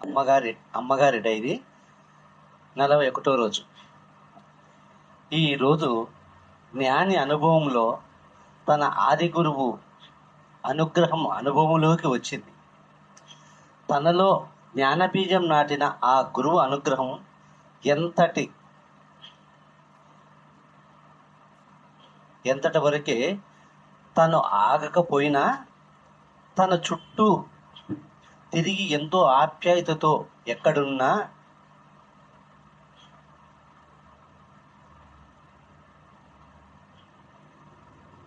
అమ్మగారి డైరీ 41వ రోజు. ఈరోజు జ్ఞాని అనుభవంలో తన ఆది గురువు అనుగ్రహం అనుభవంలోకి వచ్చింది. తనలో జ్ఞానబీజం నాటిన ఆ గురువు అనుగ్రహం ఎంతటి వరకే తను ఆగకపోయినా తన చుట్టూ తిరిగి ఎంతో ఆప్యాయతతో ఎక్కడున్నా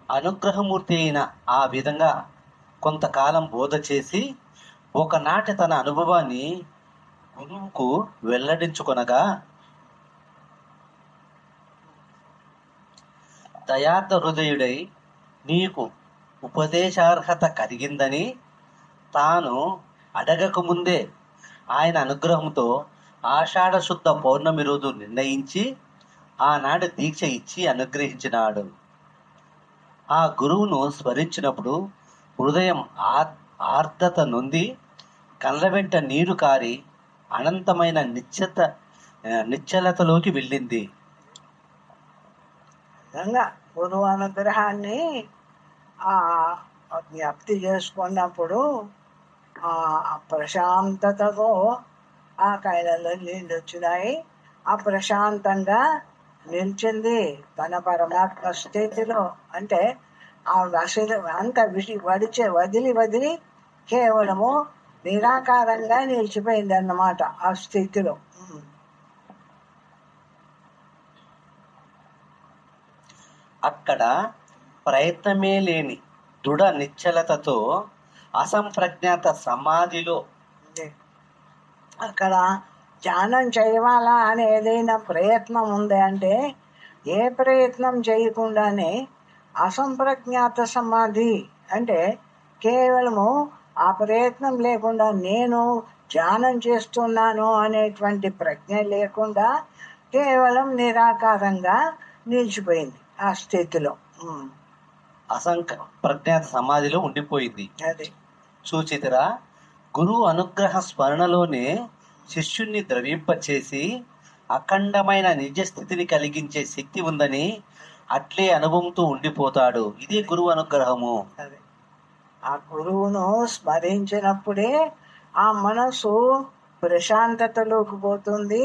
అనుగ్రహమూర్తి అయిన ఆ విధంగా కొంతకాలం బోధ చేసి ఒకనాటి తన అనుభవాన్ని గురువుకు వెల్లడించుకొనగా, దయార్థ హృదయుడై నీకు ఉపదేశార్హత కలిగిందని తాను అడగకముందే ఆయన అనుగ్రహంతో ఆషాఢ శుద్ధ పౌర్ణమి రోజు నిర్ణయించి ఆనాడు దీక్ష ఇచ్చి అనుగ్రహించినాడు. ఆ గురువును స్మరించినప్పుడు హృదయం ఆర్ద్రత నొంది కళ్ళ వెంట నీరు కారి అనంతమైన నిశ్చలతలోకి వెళ్ళింది. గురువు అనుగ్రహాన్ని జ్ఞప్తి చేసుకున్నప్పుడు ఆ ప్రశాంతతతో ఆ కైలలో నీళ్ళు వచ్చినాయి. ఆ ప్రశాంతంగా నిలిచింది తన పరమాత్మ స్థితిలో. అంటే ఆ అంత వదిలి కేవలము నిరాకారంగా నిలిచిపోయింది అన్నమాట ఆ స్థితిలో. అక్కడ ప్రయత్నమే లేని దృఢ నిశ్చలతతో అసంప్రజ్ఞాత సమాధిలో అక్కడ ధ్యానం చేయవాలా అని ఏదైనా ప్రయత్నం ఉంది అంటే ఏ ప్రయత్నం చేయకుండానే అసంప్రజ్ఞాత సమాధి అంటే కేవలము ఆ ప్రయత్నం లేకుండా నేను ధ్యానం చేస్తున్నాను అనేటువంటి ప్రజ్ఞ లేకుండా కేవలం నిరాకారంగా నిలిచిపోయింది ఆ స్థితిలో. ప్రజ్ఞాత సమాధిలో ఉండిపోయింది. అది సూచితరా గురువు అనుగ్రహ స్మరణలోనే శిష్యుణ్ణి ద్రవింపచేసి అఖండమైన నిజస్థితిని కలిగించే శక్తి ఉందని అట్లే అనుభవంతో ఉండిపోతాడు. ఇది గురువు అనుగ్రహము. ఆ గురువును స్మరించినప్పుడే ఆ మనసు ప్రశాంతతలోకి పోతుంది.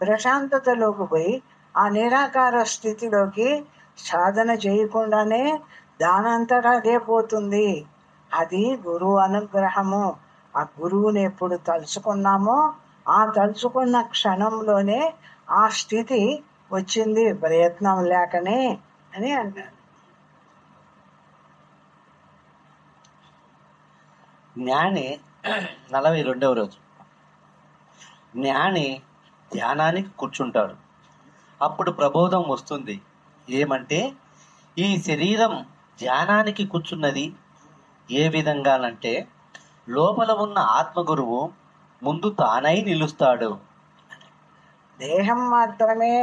ప్రశాంతతలోకి పోయి ఆ నిరాకార స్థితిలోకి సాధన చేయకుండానే దానంతటా అదే పోతుంది. అది గురువు అనుగ్రహము. ఆ గురువుని ఎప్పుడు తలుచుకున్నామో ఆ తలుచుకున్న క్షణంలోనే ఆ స్థితి వచ్చింది, ప్రయత్నం లేకనే అని అంటారు. జ్ఞాని 42వ రోజు. జ్ఞాని ధ్యానానికి కూర్చుంటాడు. అప్పుడు ప్రబోధం వస్తుంది. ఏమంటే ఈ శరీరం ధ్యానానికి కూర్చున్నది ఏ విధంగానంటే లోపల ఉన్న ఆత్మగురువు ముందు తానై నిలుస్తాడు. దేహం మాత్రమే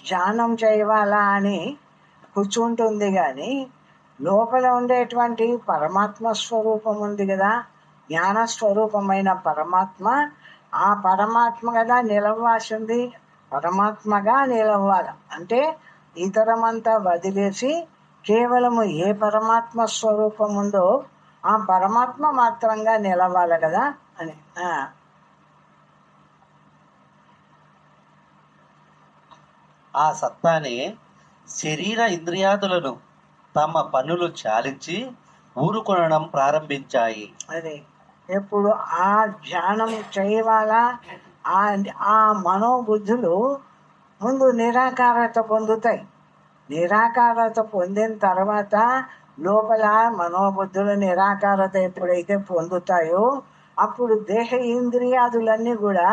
ధ్యానం చేయవాలా అని కూర్చుంటుంది కానీ లోపల ఉండేటువంటి పరమాత్మ స్వరూపం ఉంది కదా, జ్ఞాన స్వరూపమైన పరమాత్మ, ఆ పరమాత్మ కదా నిలవాల్సింది. పరమాత్మగా నిలవాలి అంటే ఇతరమంతా వదిలేసి కేవలము ఏ పరమాత్మ స్వరూపం ఉందో ఆ పరమాత్మ మాత్రంగా నిలవాలి కదా అని. ఆ సత్తానే శరీర ఇంద్రియాదులను తమ పనులు చాలించి ఊరుకొనడం ప్రారంభించాయి. అదే ఎప్పుడు ఆ ధ్యానం చేయవాలా ఆ మనోబుద్ధులు ముందు నిరాకారత పొందుతాయి. నిరాకారత పొందిన తర్వాత లోపల మనోబుద్ధులు నిరాకారత ఎప్పుడైతే పొందుతాయో అప్పుడు దేహ ఇంద్రియాదులన్నీ కూడా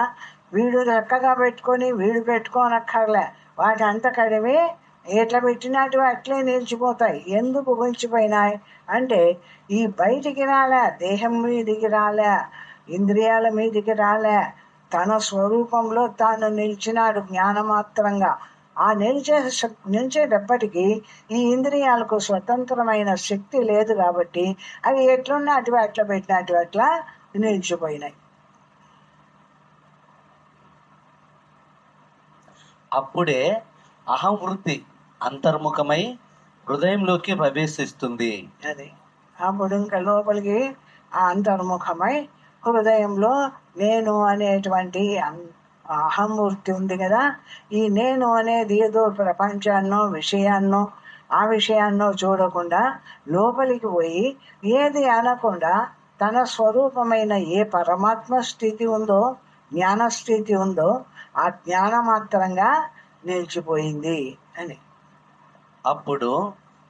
వీడు చక్కగా పెట్టుకొని వీడు పెట్టుకోనక్కర్లే, వాటి అంత కడివి ఎట్లా పెట్టినట్టు అట్లే నిలిచిపోతాయి. ఎందుకు ఉంచిపోయినాయి అంటే ఈ బయటికి రాలే, దేహం మీదికి రాలే, ఇంద్రియాల మీదికి రాలే, తన స్వరూపంలో తాను నిలిచినాడు జ్ఞానమాత్రంగా. ఆ నిలిచేటప్పటికీ ఈ ఇంద్రియాలకు స్వతంత్రమైన శక్తి లేదు కాబట్టి అవి ఎట్లున్నటివి అట్లా పెట్టినట్టు అట్లా నిలిచిపోయినాయి. అప్పుడే అహం వృత్తి అంతర్ముఖమై హృదయంలోకి ప్రవేశిస్తుంది. అది అప్పుడు ఇంకా లోపలికి ఆ అంతర్ముఖమై హృదయంలో నేను అనేటువంటి అహంమూర్తి ఉంది కదా, ఈ నేను అనేది ఏదో ప్రపంచాన్నో విషయాన్నో ఆ విషయాన్నో చూడకుండా లోపలికి పోయి ఏది అనకుండా తన స్వరూపమైన ఏ పరమాత్మ స్థితి ఉందో, జ్ఞానస్థితి ఉందో ఆ జ్ఞానమాత్రంగా నిలిచిపోయింది అని. అప్పుడు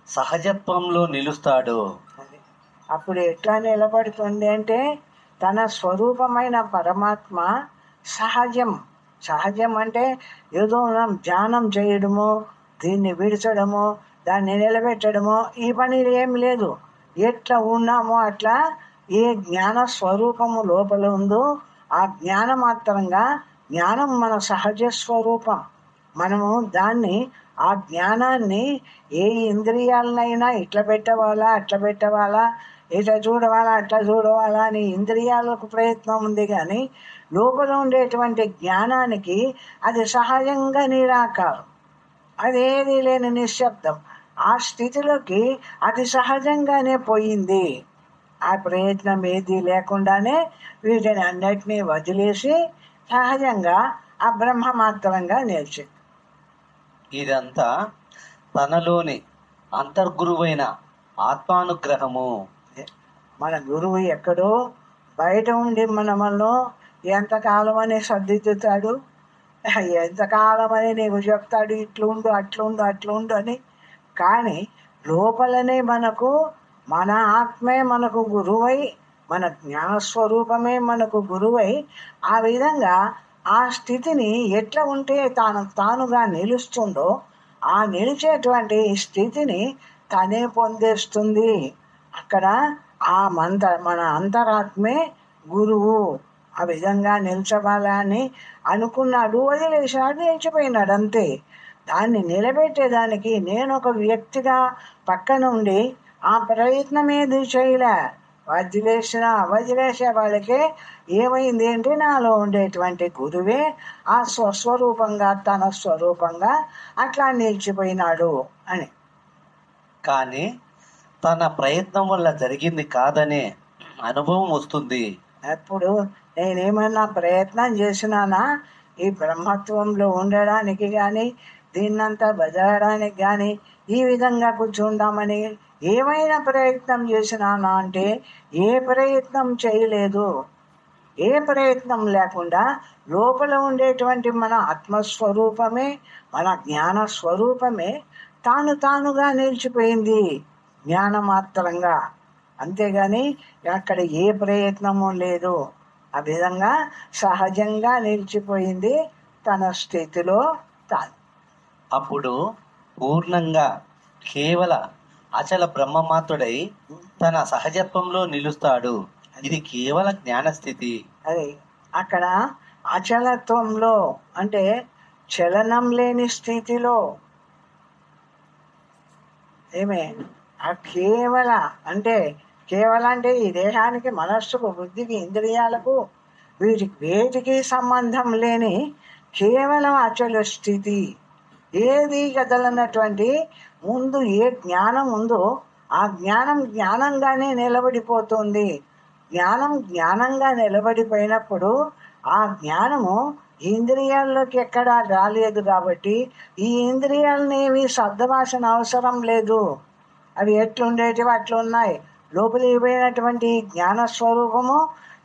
సహజత్వంలో నిలుస్తాడు. అది అప్పుడు ఎట్లా నిలబడుతుంది అంటే తన స్వరూపమైన పరమాత్మ సహజం. సహజం అంటే ఏదో మనం ధ్యానం చేయడమో, దీన్ని విడిచడమో, దాన్ని నిలబెట్టడమో ఈ పని ఏం లేదు. ఎట్లా ఉన్నామో అట్లా ఏ జ్ఞాన స్వరూపము లోపల ఉందో ఆ జ్ఞానమాత్రంగా, జ్ఞానం మన సహజ స్వరూపం. మనము దాన్ని ఆ జ్ఞానాన్ని ఏ ఇంద్రియాలనైనా ఇట్లా పెట్టవాలా అట్లా పెట్టవాలా, ఇట్లా చూడవాలా అట్లా చూడవాలా అని ఇంద్రియాలకు ప్రయత్నం ఉంది, కానీ లోపల ఉండేటువంటి జ్ఞానానికి అది సహజంగా నిరాకారం, అదేది లేని నిశ్శబ్దం. ఆ స్థితిలోకి అది సహజంగానే పోయింది. ఆ ప్రయత్నం ఏది లేకుండానే వీటిని అన్నిటినీ వదిలేసి సహజంగా ఆ బ్రహ్మ మాత్రంగా నిలిచింది. ఇదంతా తనలోని అంతర్గురువైన ఆత్మానుగ్రహము. మన గురువు ఎక్కడో బయట ఉండి మనలో ఎంతకాలం అని సర్దిద్దుతాడు, ఎంతకాలం అని నీకు చెప్తాడు ఇట్లుండు అట్లుండు అట్లుండు అని. కానీ లోపలనే మనకు మన ఆత్మే మనకు గురువై, మన జ్ఞానస్వరూపమే మనకు గురువై ఆ విధంగా ఆ స్థితిని ఎట్లా ఉంటే తానుగా నిలుస్తుందో ఆ నిలిచేటువంటి స్థితిని తనే పొందేస్తుంది. అక్కడ మన అంతరాత్మే గురువు. ఆ విధంగా నిల్చవాలని అనుకున్నాడు, వదిలేశాడు, నిలిచిపోయినాడు అంతే. దాన్ని నిలబెట్టేదానికి నేను ఒక వ్యక్తిగా పక్కన ఉండి ఆ ప్రయత్నం ఏది చేయలే. వదిలేసే వాళ్ళకే ఏమైంది అంటే నాలో ఉండేటువంటి గురువే ఆ స్వస్వరూపంగా తన స్వరూపంగా అట్లా నిలిచిపోయినాడు అని. కానీ తన ప్రయత్నం వల్ల జరిగింది కాదనే అనుభవం వస్తుంది. అప్పుడు నేనేమన్నా ప్రయత్నం చేసినానా ఈ బ్రహ్మత్వంలో ఉండడానికి కానీ, దీన్నంతా బదలడానికి కానీ, ఈ విధంగా కూర్చుందామని ఏమైనా ప్రయత్నం చేసినానా అంటే ఏ ప్రయత్నం చేయలేదు. ఏ ప్రయత్నం లేకుండా లోపల ఉండేటువంటి మన ఆత్మస్వరూపమే, మన జ్ఞాన స్వరూపమే తానుగా నిలిచిపోయింది జ్ఞానమాత్రంగా. అంతేగాని అక్కడ ఏ ప్రయత్నము లేదు. ఆ విధంగా సహజంగా నిలిచిపోయింది తన స్థితిలో తాను. అప్పుడు పూర్ణంగా కేవల అచల బ్రహ్మమాత్రుడై తన సహజత్వంలో నిలుస్తాడు. ఇది కేవల జ్ఞానస్థితి. అది అక్కడ అచలత్వంలో అంటే చలనం లేని స్థితిలో ఏమే ఆ కేవల అంటే ఈ దేహానికి, మనస్సుకు, బుద్ధికి, ఇంద్రియాలకు వేటికి సంబంధం లేని కేవలం అచల స్థితి. ఏది కదలనటువంటి ముందు ఏ జ్ఞానం ఉందో ఆ జ్ఞానం జ్ఞానంగానే నిలబడిపోతుంది. జ్ఞానం జ్ఞానంగా నిలబడిపోయినప్పుడు ఆ జ్ఞానము ఇంద్రియాల్లోకి ఎక్కడా రాలేదు కాబట్టి ఈ ఇంద్రియాలనేవి శబ్దవాసన అవసరం లేదు. అవి ఎట్లుండేటివి అట్లున్నాయి. లోపలికి పోయినటువంటి జ్ఞానస్వరూపము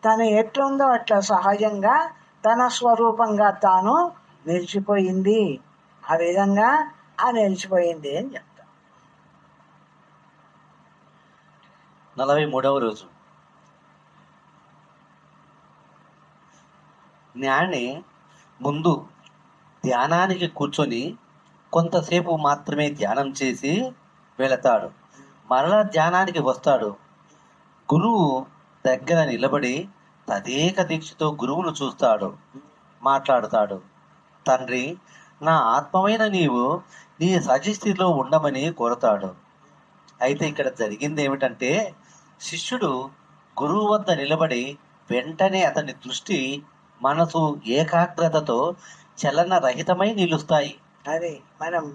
తను ఎట్లుందో అట్లా సహజంగా తన స్వరూపంగా తాను నిలిచిపోయింది. ఆ విధంగా నిలిచిపోయింది అని చెప్తా. 43వ రోజు. జ్ఞాని ముందు ధ్యానానికి కూర్చొని కొంతసేపు మాత్రమే ధ్యానం చేసి వెళతాడు. మరలా ధ్యానానికి వస్తాడు. గురువు దగ్గర నిలబడి తదేక దీక్షతో గురువును చూస్తాడు, మాట్లాడుతాడు. తండ్రి, నా ఆత్మమైన నీవు నీ సజస్థితిలో ఉండమని కోరతాడు. అయితే ఇక్కడ జరిగింది ఏమిటంటే, శిష్యుడు గురువు వద్ద నిలబడి వెంటనే అతని దృష్టి, మనసు ఏకాగ్రతతో చలన రహితమై నిలుస్తాయి. అది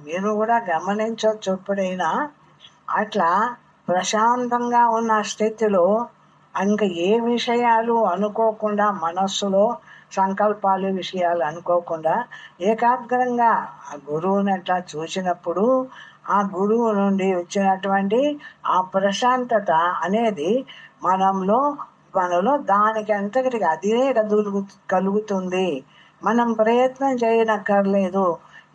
మీరు కూడా గమనించవచ్చు. ఎప్పుడైనా అట్లా ప్రశాంతంగా ఉన్న స్థితిలో ఇంకా ఏ విషయాలు అనుకోకుండా, మనస్సులో సంకల్పాలు విషయాలు అనుకోకుండా ఏకాగ్రంగా ఆ గురువుని అట్లా చూసినప్పుడు ఆ గురువు నుండి వచ్చినటువంటి ఆ ప్రశాంతత అనేది మనలో దానికి అంతటికి అదే కలుగుతుంది. మనం ప్రయత్నం చేయనక్కర్లేదు.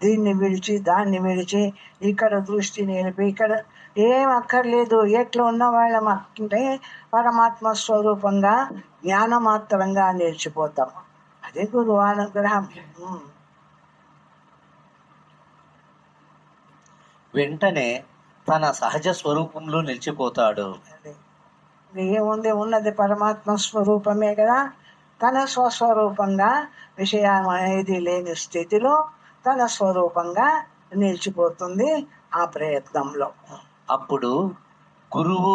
దీన్ని విడిచి దాన్ని విడిచి ఇక్కడ దృష్టి నిలిపి ఇక్కడ ఏం అక్కర్లేదు. ఎట్లా ఉన్న వాళ్ళం అంటే పరమాత్మ స్వరూపంగా జ్ఞానమాత్రంగా నిలిచిపోతాం. అదే గురువు అనుగ్రహం. వెంటనే తన సహజ స్వరూపంలో నిలిచిపోతాడు. ఏముంది, ఉన్నది పరమాత్మ స్వరూపమే కదా. తన స్వస్వరూపంగా విషయం అనేది లేని స్థితిలో తన స్వరూపంగా నిలిచిపోతుంది ఆ ప్రయత్నంలో. అప్పుడు గురువు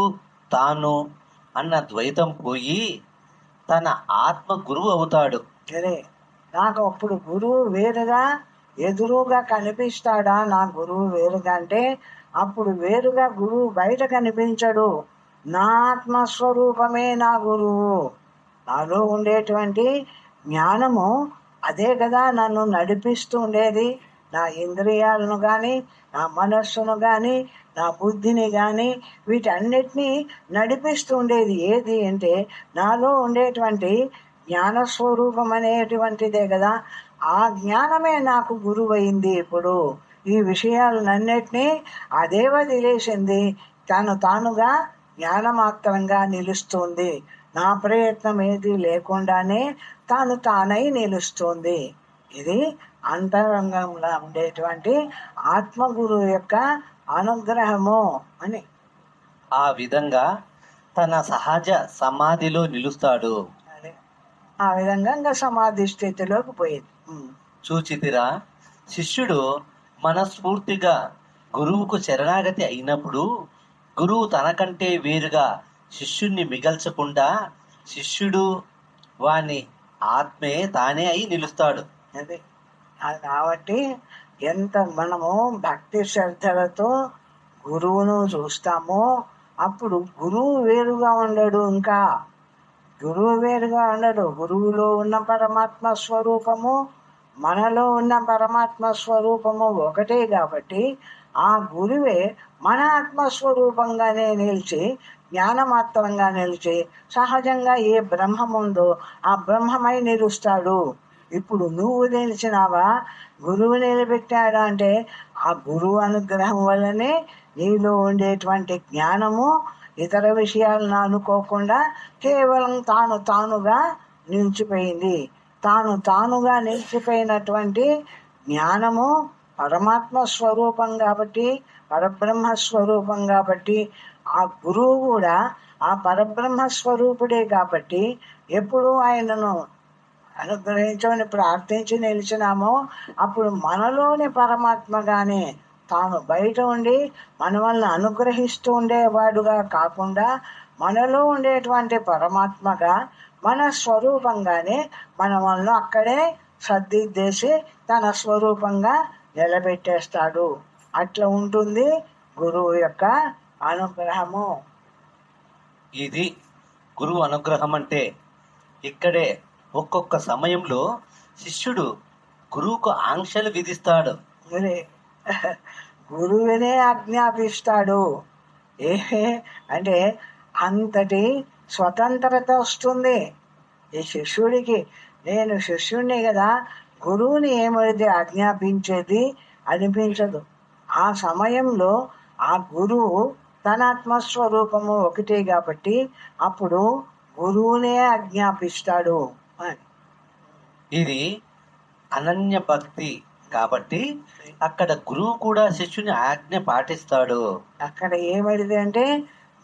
తాను అన్న ద్వైతం పోయి తన ఆత్మ గురువు అవుతాడు. సరే, నాకు అప్పుడు గురువు వేరుగా ఎదురుగా కనిపిస్తాడా? నా గురువు వేరుగా అంటే అప్పుడు వేరుగా గురువు బయట కనిపించడు. నా ఆత్మస్వరూపమే నా గురువు. నాలో ఉండేటువంటి జ్ఞానము అదే కదా నన్ను నడిపిస్తూ ఉండేది. నా ఇంద్రియాలను కానీ, నా మనస్సును కానీ, నా బుద్ధిని కానీ వీటన్నిటినీ నడిపిస్తూ ఉండేది ఏది అంటే నాలో ఉండేటువంటి జ్ఞానస్వరూపం అనేటువంటిదే కదా. ఆ జ్ఞానమే నాకు గురువైంది. ఇప్పుడు ఈ విషయాలన్నిటినీ అదే వదిలేసింది. తానుగా జ్ఞానమాత్రంగా నిలుస్తుంది. నా ప్రయత్నం ఏది లేకుండానే తానై నిలుస్తుంది. ఇది అంతరంగంలో ఉండేటువంటి ఆత్మగురువు యొక్క అనుగ్రహము అని. ఆ విధంగా తన సహజ సమాధిలో నిలుస్తాడు. ఆ విధంగా ఇంకా సమాధి స్థితిలోకి పోయింది. చూచితిరా, శిష్యుడు మనస్ఫూర్తిగా గురువుకు శరణాగతి అయినప్పుడు గురువు తనకంటే వేరుగా శిష్యుణ్ణి మిగల్చకుండా శిష్యుడు వాని ఆత్మే తానే అయి నిలుస్తాడు. అది కాబట్టి ఎంత మనము భక్తి శ్రద్ధలతో గురువును చూస్తామో అప్పుడు గురువు వేరుగా ఉండడు. ఇంకా గురువు వేరుగా ఉండడు. గురువులో ఉన్న పరమాత్మ స్వరూపము మనలో ఉన్న పరమాత్మ స్వరూపము ఒకటే కాబట్టి ఆ గురువే మన ఆత్మస్వరూపంగానే నిలిచి జ్ఞానమాత్రంగా నిలిచి సహజంగా ఏ బ్రహ్మం ఉందో ఆ బ్రహ్మమై నిలుస్తాడు. ఇప్పుడు నువ్వు నిలిచినావా, గురువు నిలబెట్టాడా అంటే ఆ గురువు అనుగ్రహం వల్లనే నీలో ఉండేటువంటి జ్ఞానము ఇతర విషయాలను అనుకోకుండా కేవలం తానుగా నిలిచిపోయింది. తానుగా నిలిచిపోయినటువంటి జ్ఞానము పరమాత్మ స్వరూపం కాబట్టి, పరబ్రహ్మ స్వరూపం కాబట్టి ఆ గురువు కూడా ఆ పరబ్రహ్మ స్వరూపుడే కాబట్టి ఎప్పుడు ఆయనను అనుగ్రహించమని ప్రార్థించి నిలిచినామో అప్పుడు మనలోని పరమాత్మగానే తాను బయట ఉండి మన వలన అనుగ్రహిస్తూ ఉండేవాడుగా కాకుండా మనలో ఉండేటువంటి పరమాత్మగా మన స్వరూపంగానే మన వలన అక్కడే సర్దిద్దేసి తన స్వరూపంగా నిలబెట్టేస్తాడు. అట్లా ఉంటుంది గురువు యొక్క అనుగ్రహము. ఇది గురువు అనుగ్రహం అంటే. ఇక్కడే ఒక్కొక్క సమయంలో శిష్యుడు గురువుకు ఆంక్షలు విధిస్తాడు. గురువునే ఆజ్ఞాపిస్తాడు. అంటే అంతటి స్వతంత్రత వస్తుంది ఈ శిష్యుడికి. నేను శిష్యుడిని కదా, గురువుని ఏమైతే ఆజ్ఞాపించేది అనిపించదు. ఆ సమయంలో ఆ గురువు తన ఆత్మస్వరూపము ఒకటే కాబట్టి అప్పుడు గురువునే ఆజ్ఞాపిస్తాడు. ఇది అనన్య భక్తి కాబట్టి అక్కడ గురువు కూడా శిష్యుని ఆజ్ఞ పాటిస్తాడు. అక్కడ ఏమైంది అంటే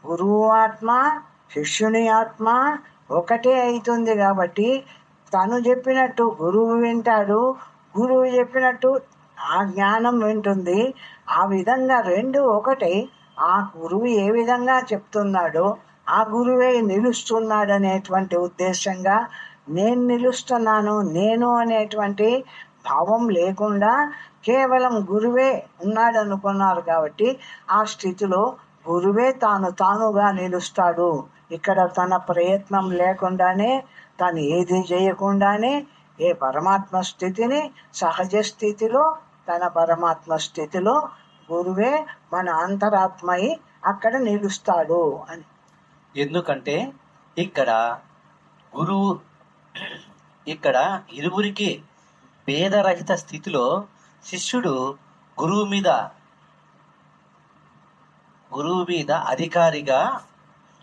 గురువు ఆత్మ శిష్యుని ఆత్మ ఒకటే అవుతుంది కాబట్టి తను చెప్పినట్టు గురువు వింటాడు, గురువు చెప్పినట్టు ఆ జ్ఞానం వింటుంది. ఆ విధంగా రెండు ఒకటే. ఆ గురువు ఏ విధంగా చెప్తున్నాడో ఆ గురువే నిలుస్తున్నాడు అనేటువంటి ఉద్దేశంగా నేను నిలుస్తున్నాను, నేను అనేటువంటి భావం లేకుండా కేవలం గురువే ఉన్నాడు అనుకున్నారు కాబట్టి ఆ స్థితిలో గురువే తానుగా నిలుస్తాడు. ఇక్కడ తన ప్రయత్నం లేకుండానే, తను ఏది చేయకుండానే ఏ పరమాత్మ స్థితిని సహజ స్థితిలో, తన పరమాత్మ స్థితిలో గురువే మన అంతరాత్మయి అక్కడ నిలుస్తాడు అని. ఎందుకంటే ఇక్కడ గురువు ఇక్కడ ఇరువురికి భేదరహిత స్థితిలో శిష్యుడు గురువు మీద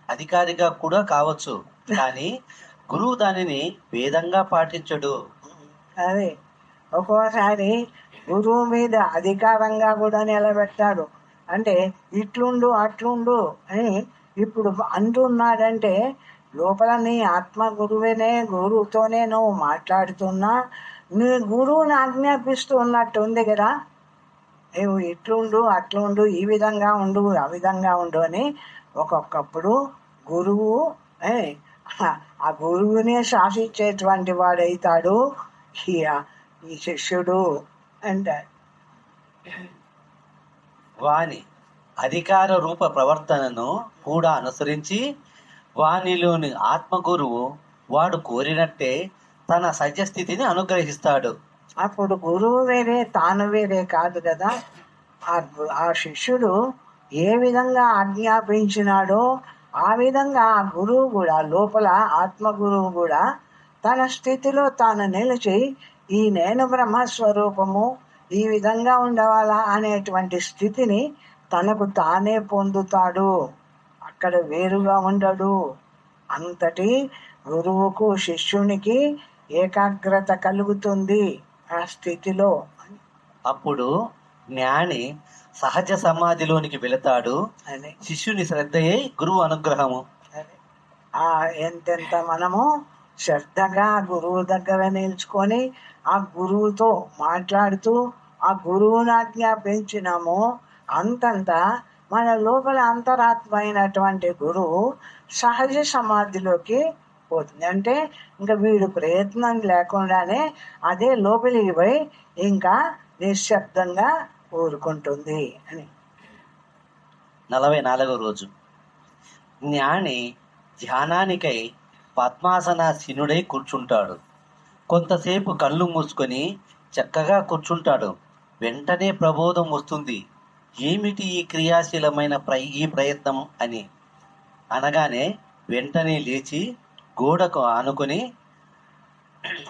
అధికారిగా కూడా కావచ్చు, కానీ గురువు దానిని భేదంగా పాటించడు. అదే ఒక్కోసారి గురువు మీద అధికారంగా కూడా నిలబెట్టాడు. అంటే ఇట్లుండు అట్లుండు అని ఇప్పుడు అంటున్నాడంటే లోపల నీ ఆత్మ గురువునే, గురువుతోనే నువ్వు మాట్లాడుతున్నా నీ గురువుని ఆజ్ఞాపిస్తూ ఉన్నట్టు ఉంది కదా. నువ్వు ఇట్లుండు అట్లుండు, ఈ విధంగా ఉండు ఆ విధంగా ఉండు అని ఒక్కొక్కప్పుడు గురువు ఆ గురువునే శాసించేటువంటి వాడైతాడు ఈ శిష్యుడు అంటాడు. వాని అధికార రూప ప్రవర్తనను కూడా అనుసరించి వానిలోని ఆత్మగురువు వాడు కోరినట్టే తన సత్యస్థితిని అనుగ్రహిస్తాడు. అప్పుడు గురువు వేరే తాను వేరే కాదు కదా. ఆ శిష్యుడు ఏ విధంగా ఆజ్ఞాపించినాడో ఆ విధంగా ఆ గురువు కూడా, లోపల ఆత్మగురువు కూడా తన స్థితిలో తాను నిలిచి ఈ నేను బ్రహ్మస్వరూపము ఈ విధంగా ఉండవాలా అనేటువంటి స్థితిని తనకు తానే పొందుతాడు. అక్కడ వేరుగా ఉండడు. అంతటి గురువుకు శిష్యునికి ఏకాగ్రత కలుగుతుంది ఆ స్థితిలో. అప్పుడు జ్ఞాని సహజ సమాధిలోనికి వెళతాడు. శిష్యుని శ్రద్ధయే గురువు అనుగ్రహము. ఎంతెంత మనము శ్రద్ధగా గురువు దగ్గర నిల్చుకొని ఆ గురువుతో మాట్లాడుతూ ఆ గురువుని ఆజ్ఞాపించినామో అంతంత మన లోపల అంతరాత్మ అయినటువంటి గురువు సహజ సమాధిలోకి పోతుంది. అంటే ఇంకా వీడు ప్రయత్నం లేకుండానే అదే లోపలికి పోయి ఇంకా నిశ్శబ్దంగా ఊరుకుంటుంది అని. 44వ రోజు. జ్ఞాని ధ్యానానికై పద్మాసనాసీనుడై కూర్చుంటాడు. కొంతసేపు కళ్ళు మూసుకొని చక్కగా కూర్చుంటాడు. వెంటనే ప్రబోధం వస్తుంది. ఏమిటి ఈ క్రియాశీలమైన ఈ ప్రయత్నం అని అనగానే వెంటనే లేచి గోడకు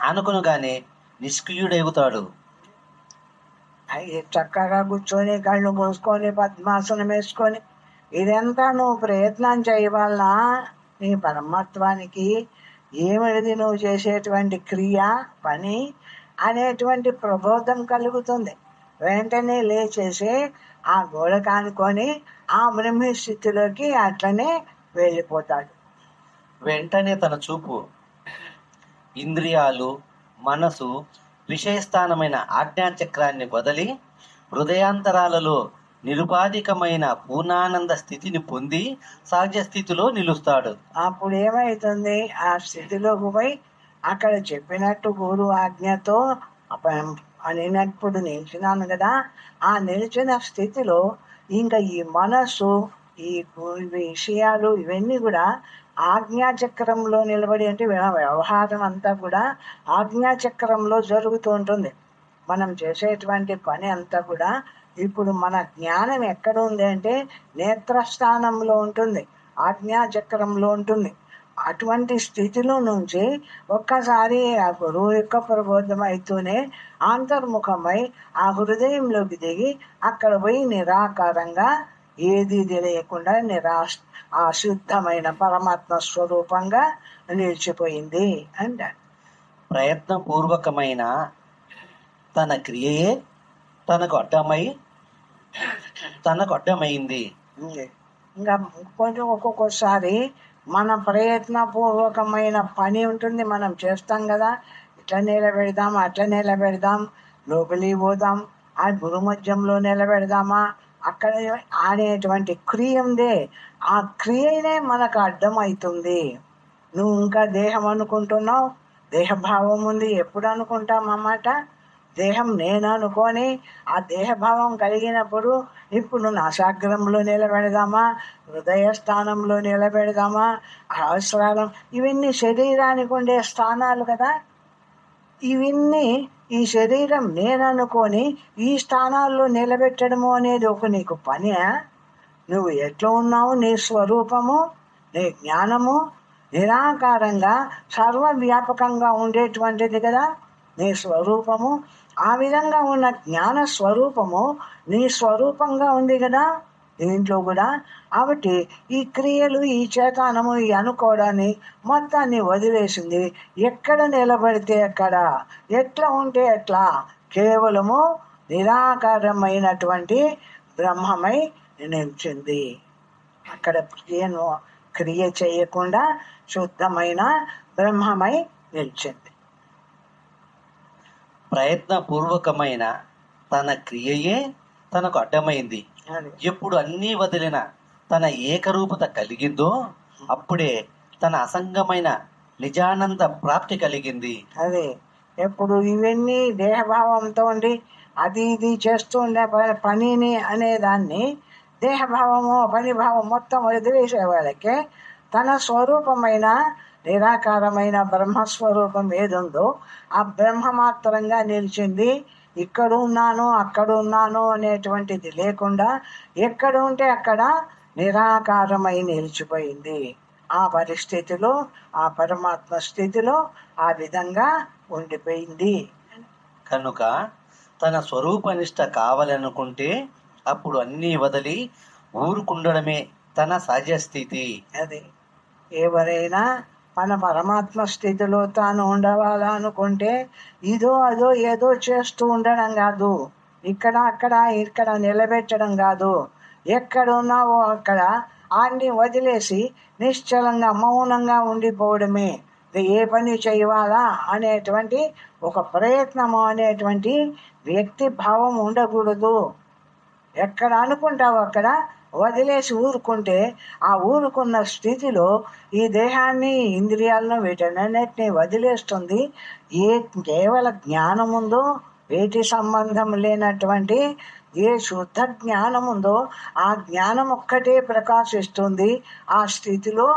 ఆనుకొనగానే నిష్క్రియుడవుతాడు. చక్కగా కూర్చొని కళ్ళు మూసుకొని పద్మాసనం వేసుకొని ఇదంతా నువ్వు ప్రయత్నం చేయవలనా నీ పరమాత్వానికి? ఏమిది నువ్వు చేసేటువంటి క్రియ పని అనేటువంటి ప్రబోధం కలుగుతుంది. వెంటనే లేచేసి ఆ గోడ కానుకొని ఆ బ్రహ్మ స్థితిలోకి అట్లనే వెళ్ళిపోతాడు. వెంటనే తన చూపు ఇంద్రియాలు, మనసు, విషయస్థానమైన ఆజ్ఞాచక్రాన్ని వదిలి హృదయాంతరాలలో నిరుపాధికమైన పూర్ణానంద స్థితిని పొంది సహజ స్థితిలో నిలుస్తాడు. అప్పుడు ఏమవుతుంది? ఆ స్థితిలోకి పోయి అక్కడ చెప్పినట్టు గురు ఆజ్ఞతో అనినప్పుడు నిలిచినాను కదా, ఆ నిలిచిన స్థితిలో ఇంకా ఈ మనస్సు, ఈ విషయాలు ఇవన్నీ కూడా ఆజ్ఞాచక్రంలో నిలబడి, అంటే వ్యవహారం అంతా కూడా ఆజ్ఞాచక్రంలో జరుగుతూ ఉంటుంది. మనం చేసేటువంటి పని అంతా కూడా ఇప్పుడు మన జ్ఞానం ఎక్కడ ఉంది అంటే నేత్రస్థానంలో ఉంటుంది, ఆజ్ఞాచక్రంలో ఉంటుంది. అటువంటి స్థితిలో నుంచి ఒక్కసారి ఆ గురువు యొక్క ప్రబోధం అవుతూనే అంతర్ముఖమై ఆ హృదయంలోకి దిగి అక్కడ పోయి నిరాకారంగా ఏది తెలియకుండా ఆ శుద్ధమైన పరమాత్మ స్వరూపంగా నిలిచిపోయింది అంటారు. ప్రయత్నపూర్వకమైన తన క్రియయే తనకు అడ్డమైంది. ఇంకా కొంచెం ఒక్కొక్కసారి మన ప్రయత్నపూర్వకమైన పని ఉంటుంది, మనం చేస్తాం కదా, ఇట్లా నిలబెడదాం అట్లా నిలబెడదాం, లోపలికి పోదాం, ఆ గురు మధ్యంలో నిలబెడదామా అక్కడ అనేటువంటి క్రియ ఉందే, ఆ క్రియనే మనకు అడ్డమవుతుంది. నువ్వు ఇంకా దేహం అనుకుంటున్నావు, దేహభావం ఉంది. ఎప్పుడు అనుకుంటాం అన్నమాట? దేహం నేను అనుకొని ఆ దేహభావం కలిగినప్పుడు ఇప్పుడు నాసాగ్రంలో నిలబెడదామా, హృదయ స్థానంలో నిలబెడదామా, అవసరాలు ఇవన్నీ శరీరానికి ఉండే స్థానాలు కదా. ఇవన్నీ ఈ శరీరం నేను అనుకొని ఈ స్థానాల్లో నిలబెట్టడము అనేది ఒక నీకు పని. నువ్వు ఎట్లా ఉన్నావు, నీ స్వరూపము, నీ జ్ఞానము నిరాకారంగా సర్వవ్యాపకంగా ఉండేటువంటిది కదా నీ స్వరూపము. ఆ విధంగా ఉన్న జ్ఞాన స్వరూపము నీ స్వరూపంగా ఉంది కదా దీంట్లో కూడా. కాబట్టి ఈ క్రియలు, ఈ చేతనము, ఈ అనుకోవడాన్ని మొత్తాన్ని వదిలేసింది. ఎక్కడ నిలబడితే ఎక్కడ, ఎట్లా ఉంటే ఎట్లా, కేవలము నిరాకారమైనటువంటి బ్రహ్మమై నిలిచింది. అక్కడ క్రియ చేయకుండా శుద్ధమైన బ్రహ్మమై నిలిచింది. ప్రయత్నపూర్వకమైన తన క్రియయే తనకు అడ్డమైంది. ఎప్పుడు అన్నీ వదిలిన తన ఏకరూపత కలిగిందో అప్పుడే తన అసంగమైన నిజానంద ప్రాప్తి కలిగింది. అదే ఎప్పుడు ఇవన్నీ దేహభావంతో ఉండి అది ఇది చేస్తూ ఉండే పనిని అనేదాన్ని దేహభావము, పనిభావం మొత్తం వదిలేసే వాళ్ళకే తన స్వరూపమైన నిరాకారమైన బ్రహ్మస్వరూపం ఏదుందో ఆ బ్రహ్మ మాత్రంగా నిలిచింది. ఇక్కడ ఉన్నాను, అక్కడ ఉన్నాను అనేటువంటిది లేకుండా ఎక్కడ ఉంటే అక్కడ నిరాకారమై నిలిచిపోయింది. ఆ పరిస్థితిలో, ఆ పరమాత్మ స్థితిలో ఆ విధంగా ఉండిపోయింది. కనుక తన స్వరూపనిష్ట కావాలనుకుంటే అప్పుడు అన్నీ వదిలి ఊరుకుండడమే తన సహజ స్థితి. అది ఎవరైనా మన పరమాత్మ స్థితిలో తాను ఉండవాలనుకుంటే ఇదో అదో ఏదో చేస్తూ ఉండడం కాదు, ఇక్కడ అక్కడ ఇక్కడ నిలబెట్టడం కాదు. ఎక్కడ ఉన్నావో అక్కడ అన్ని వదిలేసి నిశ్చలంగా మౌనంగా ఉండిపోవడమే. ఏ పని చేయాలా అనేటువంటి ఒక ప్రయత్నము అనేటువంటి వ్యక్తి భావం ఉండకూడదు. ఎక్కడ అనుకుంటావు అక్కడ వదిలేసి ఊరుకుంటే ఆ ఊరుకున్న స్థితిలో ఈ దేహాన్ని, ఇంద్రియాలను, వీటన్నిటిని వదిలేస్తుంది. ఏ కేవల జ్ఞానం ఉందో, వేటి సంబంధం లేనటువంటి ఏ శుద్ధ జ్ఞానం ఉందో ఆ జ్ఞానం ఒక్కటే ప్రకాశిస్తుంది. ఆ స్థితిలో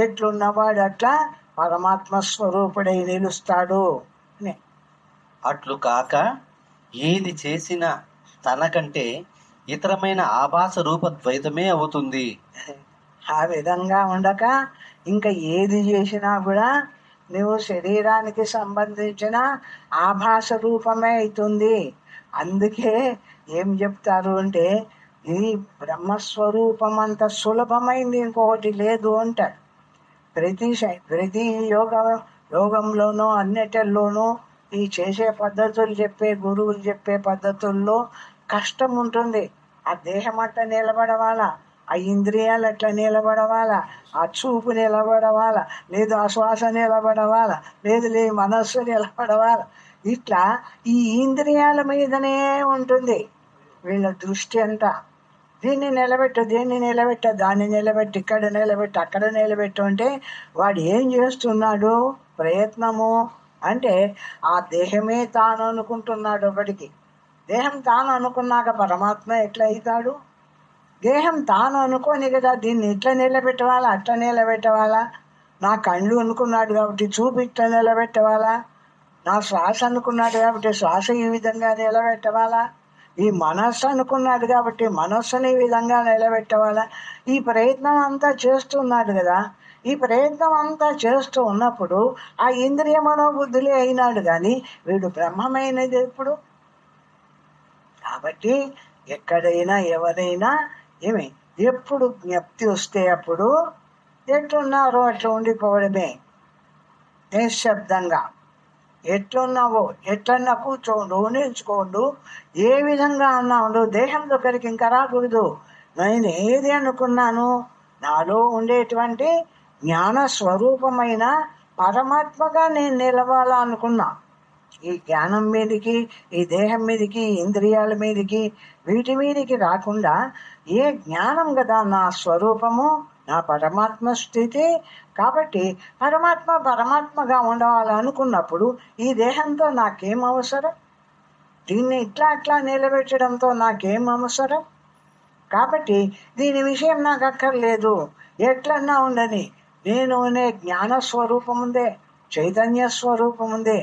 ఎట్లున్నవాడు అట్లా పరమాత్మ స్వరూపుడై నిలుస్తాడు. అట్లు కాక ఏది చేసినా తనకంటే ఇతరమైన ఆభాస రూప ద్వైతమే అవుతుంది. ఆ విధంగా ఉండక ఇంకా ఏది చేసినా కూడా నువ్వు శరీరానికి సంబంధించిన ఆభాస రూపమే అవుతుంది. అందుకే ఏం చెప్తారు అంటే ఈ బ్రహ్మస్వరూపం అంత సులభమైంది ఇంకొకటి లేదు అంటారు. ప్రతి యోగంలోనూ అన్నిటిల్లోనూ ఈ చేసే పద్ధతులు చెప్పే గురువులు చెప్పే పద్ధతుల్లో కష్టం ఉంటుంది. ఆ దేహం అట్లా నిలబడవాలా, ఆ ఇంద్రియాలు అట్లా నిలబడవాలా, ఆ చూపు నిలబడవాలా, లేదు ఆ శ్వాస నిలబడవాలా, లేదు మనస్సు నిలబడవాలా. ఇట్లా ఈ ఇంద్రియాల మీదనే ఉంటుంది వీళ్ళ దృష్టి అంతా. దీన్ని నిలబెట్టు, దీన్ని నిలబెట్ట, దాన్ని నిలబెట్టి, ఇక్కడ నిలబెట్టు, అక్కడ నిలబెట్టు అంటే వాడు ఏం చేస్తున్నాడు? ప్రయత్నము. అంటే ఆ దేహమే తాను అనుకుంటున్నాడు. ఒకటికి దేహం తాను అనుకున్నాక పరమాత్మ ఎట్లా అవుతాడు? దేహం తాను అనుకోని కదా దీన్ని ఇట్లా నిలబెట్టవాలా, అట్లా నిలబెట్టవాలా. నా కళ్ళు అనుకున్నాడు కాబట్టి చూపు ఇట్లా నిలబెట్టవాలా, నా శ్వాస అనుకున్నాడు కాబట్టి శ్వాస ఈ విధంగా నిలబెట్టవాలా, ఈ మనస్సు అనుకున్నాడు కాబట్టి మనస్సుని ఈ విధంగా నిలబెట్టవాలా. ఈ ప్రయత్నం అంతా చేస్తున్నాడు కదా. ఈ ప్రయత్నం అంతా చేస్తూ ఉన్నప్పుడు ఆ ఇంద్రియ మనోబుద్ధులే అయినాడు కానీ వీడు బ్రహ్మమైనది ఎప్పుడు? కాబట్టి ఎక్కడైనా ఎవరైనా ఎప్పుడు జ్ఞప్తి వస్తే అప్పుడు ఎట్లున్నారో అట్లా ఉండిపోవడమే. నిశ్శబ్దంగా ఎట్లున్నావో ఎట్లన్నా కూర్చోండు, నిల్చుకోండు, ఏ విధంగా అన్నా ఉండు. దేహం దగ్గరికి ఇంకా రాకూడదు. నేను ఏది అనుకున్నాను, నాలో ఉండేటువంటి జ్ఞాన స్వరూపమైన పరమాత్మగా నేను నిలవాలనుకున్నా. ఈ జ్ఞానం మీదకి, ఈ దేహం మీదకి, ఇంద్రియాల మీదకి, వీటి మీదకి రాకుండా ఏ జ్ఞానం కదా నా స్వరూపము, నా పరమాత్మ స్థితి. కాబట్టి పరమాత్మగా ఉండవాలనుకున్నప్పుడు ఈ దేహంతో నాకేం అవసరం? దీన్ని ఇట్లా అట్లా నిలబెట్టడంతో నాకేం అవసరం? కాబట్టి దీని విషయం నాకు అక్కర్లేదు, ఎట్లన్నా ఉండని, నేను అనే జ్ఞాన స్వరూపం ఉందే, చైతన్య స్వరూపం ఉందే,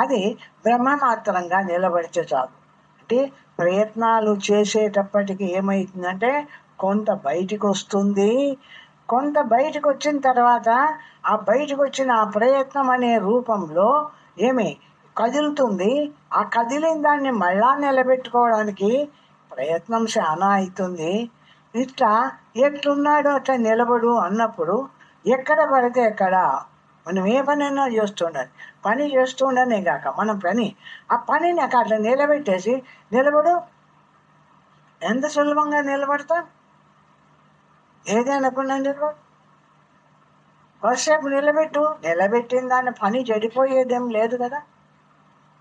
అది బ్రహ్మమాత్రంగా నిలబడితే చాలు. అంటే ప్రయత్నాలు చేసేటప్పటికి ఏమవుతుందంటే కొంత బయటికి వస్తుంది. కొంత బయటకు వచ్చిన తర్వాత ఆ బయటకు వచ్చిన ఆ ప్రయత్నం అనే రూపంలో ఏమి కదులుతుంది. ఆ కదిలిన దాన్ని మళ్ళా నిలబెట్టుకోవడానికి ప్రయత్నం చాలా అవుతుంది. ఇట్లా ఎట్లున్నాడో అట్లా నిలబడు అన్నప్పుడు ఎక్కడ పడితే ఎక్కడ మనం ఏ పనైనా చేస్తుండాలి. పని చేస్తుండనే కాక మనం ఆ పనిని అట్లా నిలబెట్టేసి నిలబడు. ఎంత సులభంగా నిలబడతా? ఏదైనాకుండా నిలబడు. కొద్దిసేపు నిలబెట్టిన దాన్ని పని చెడిపోయేదేం లేదు కదా.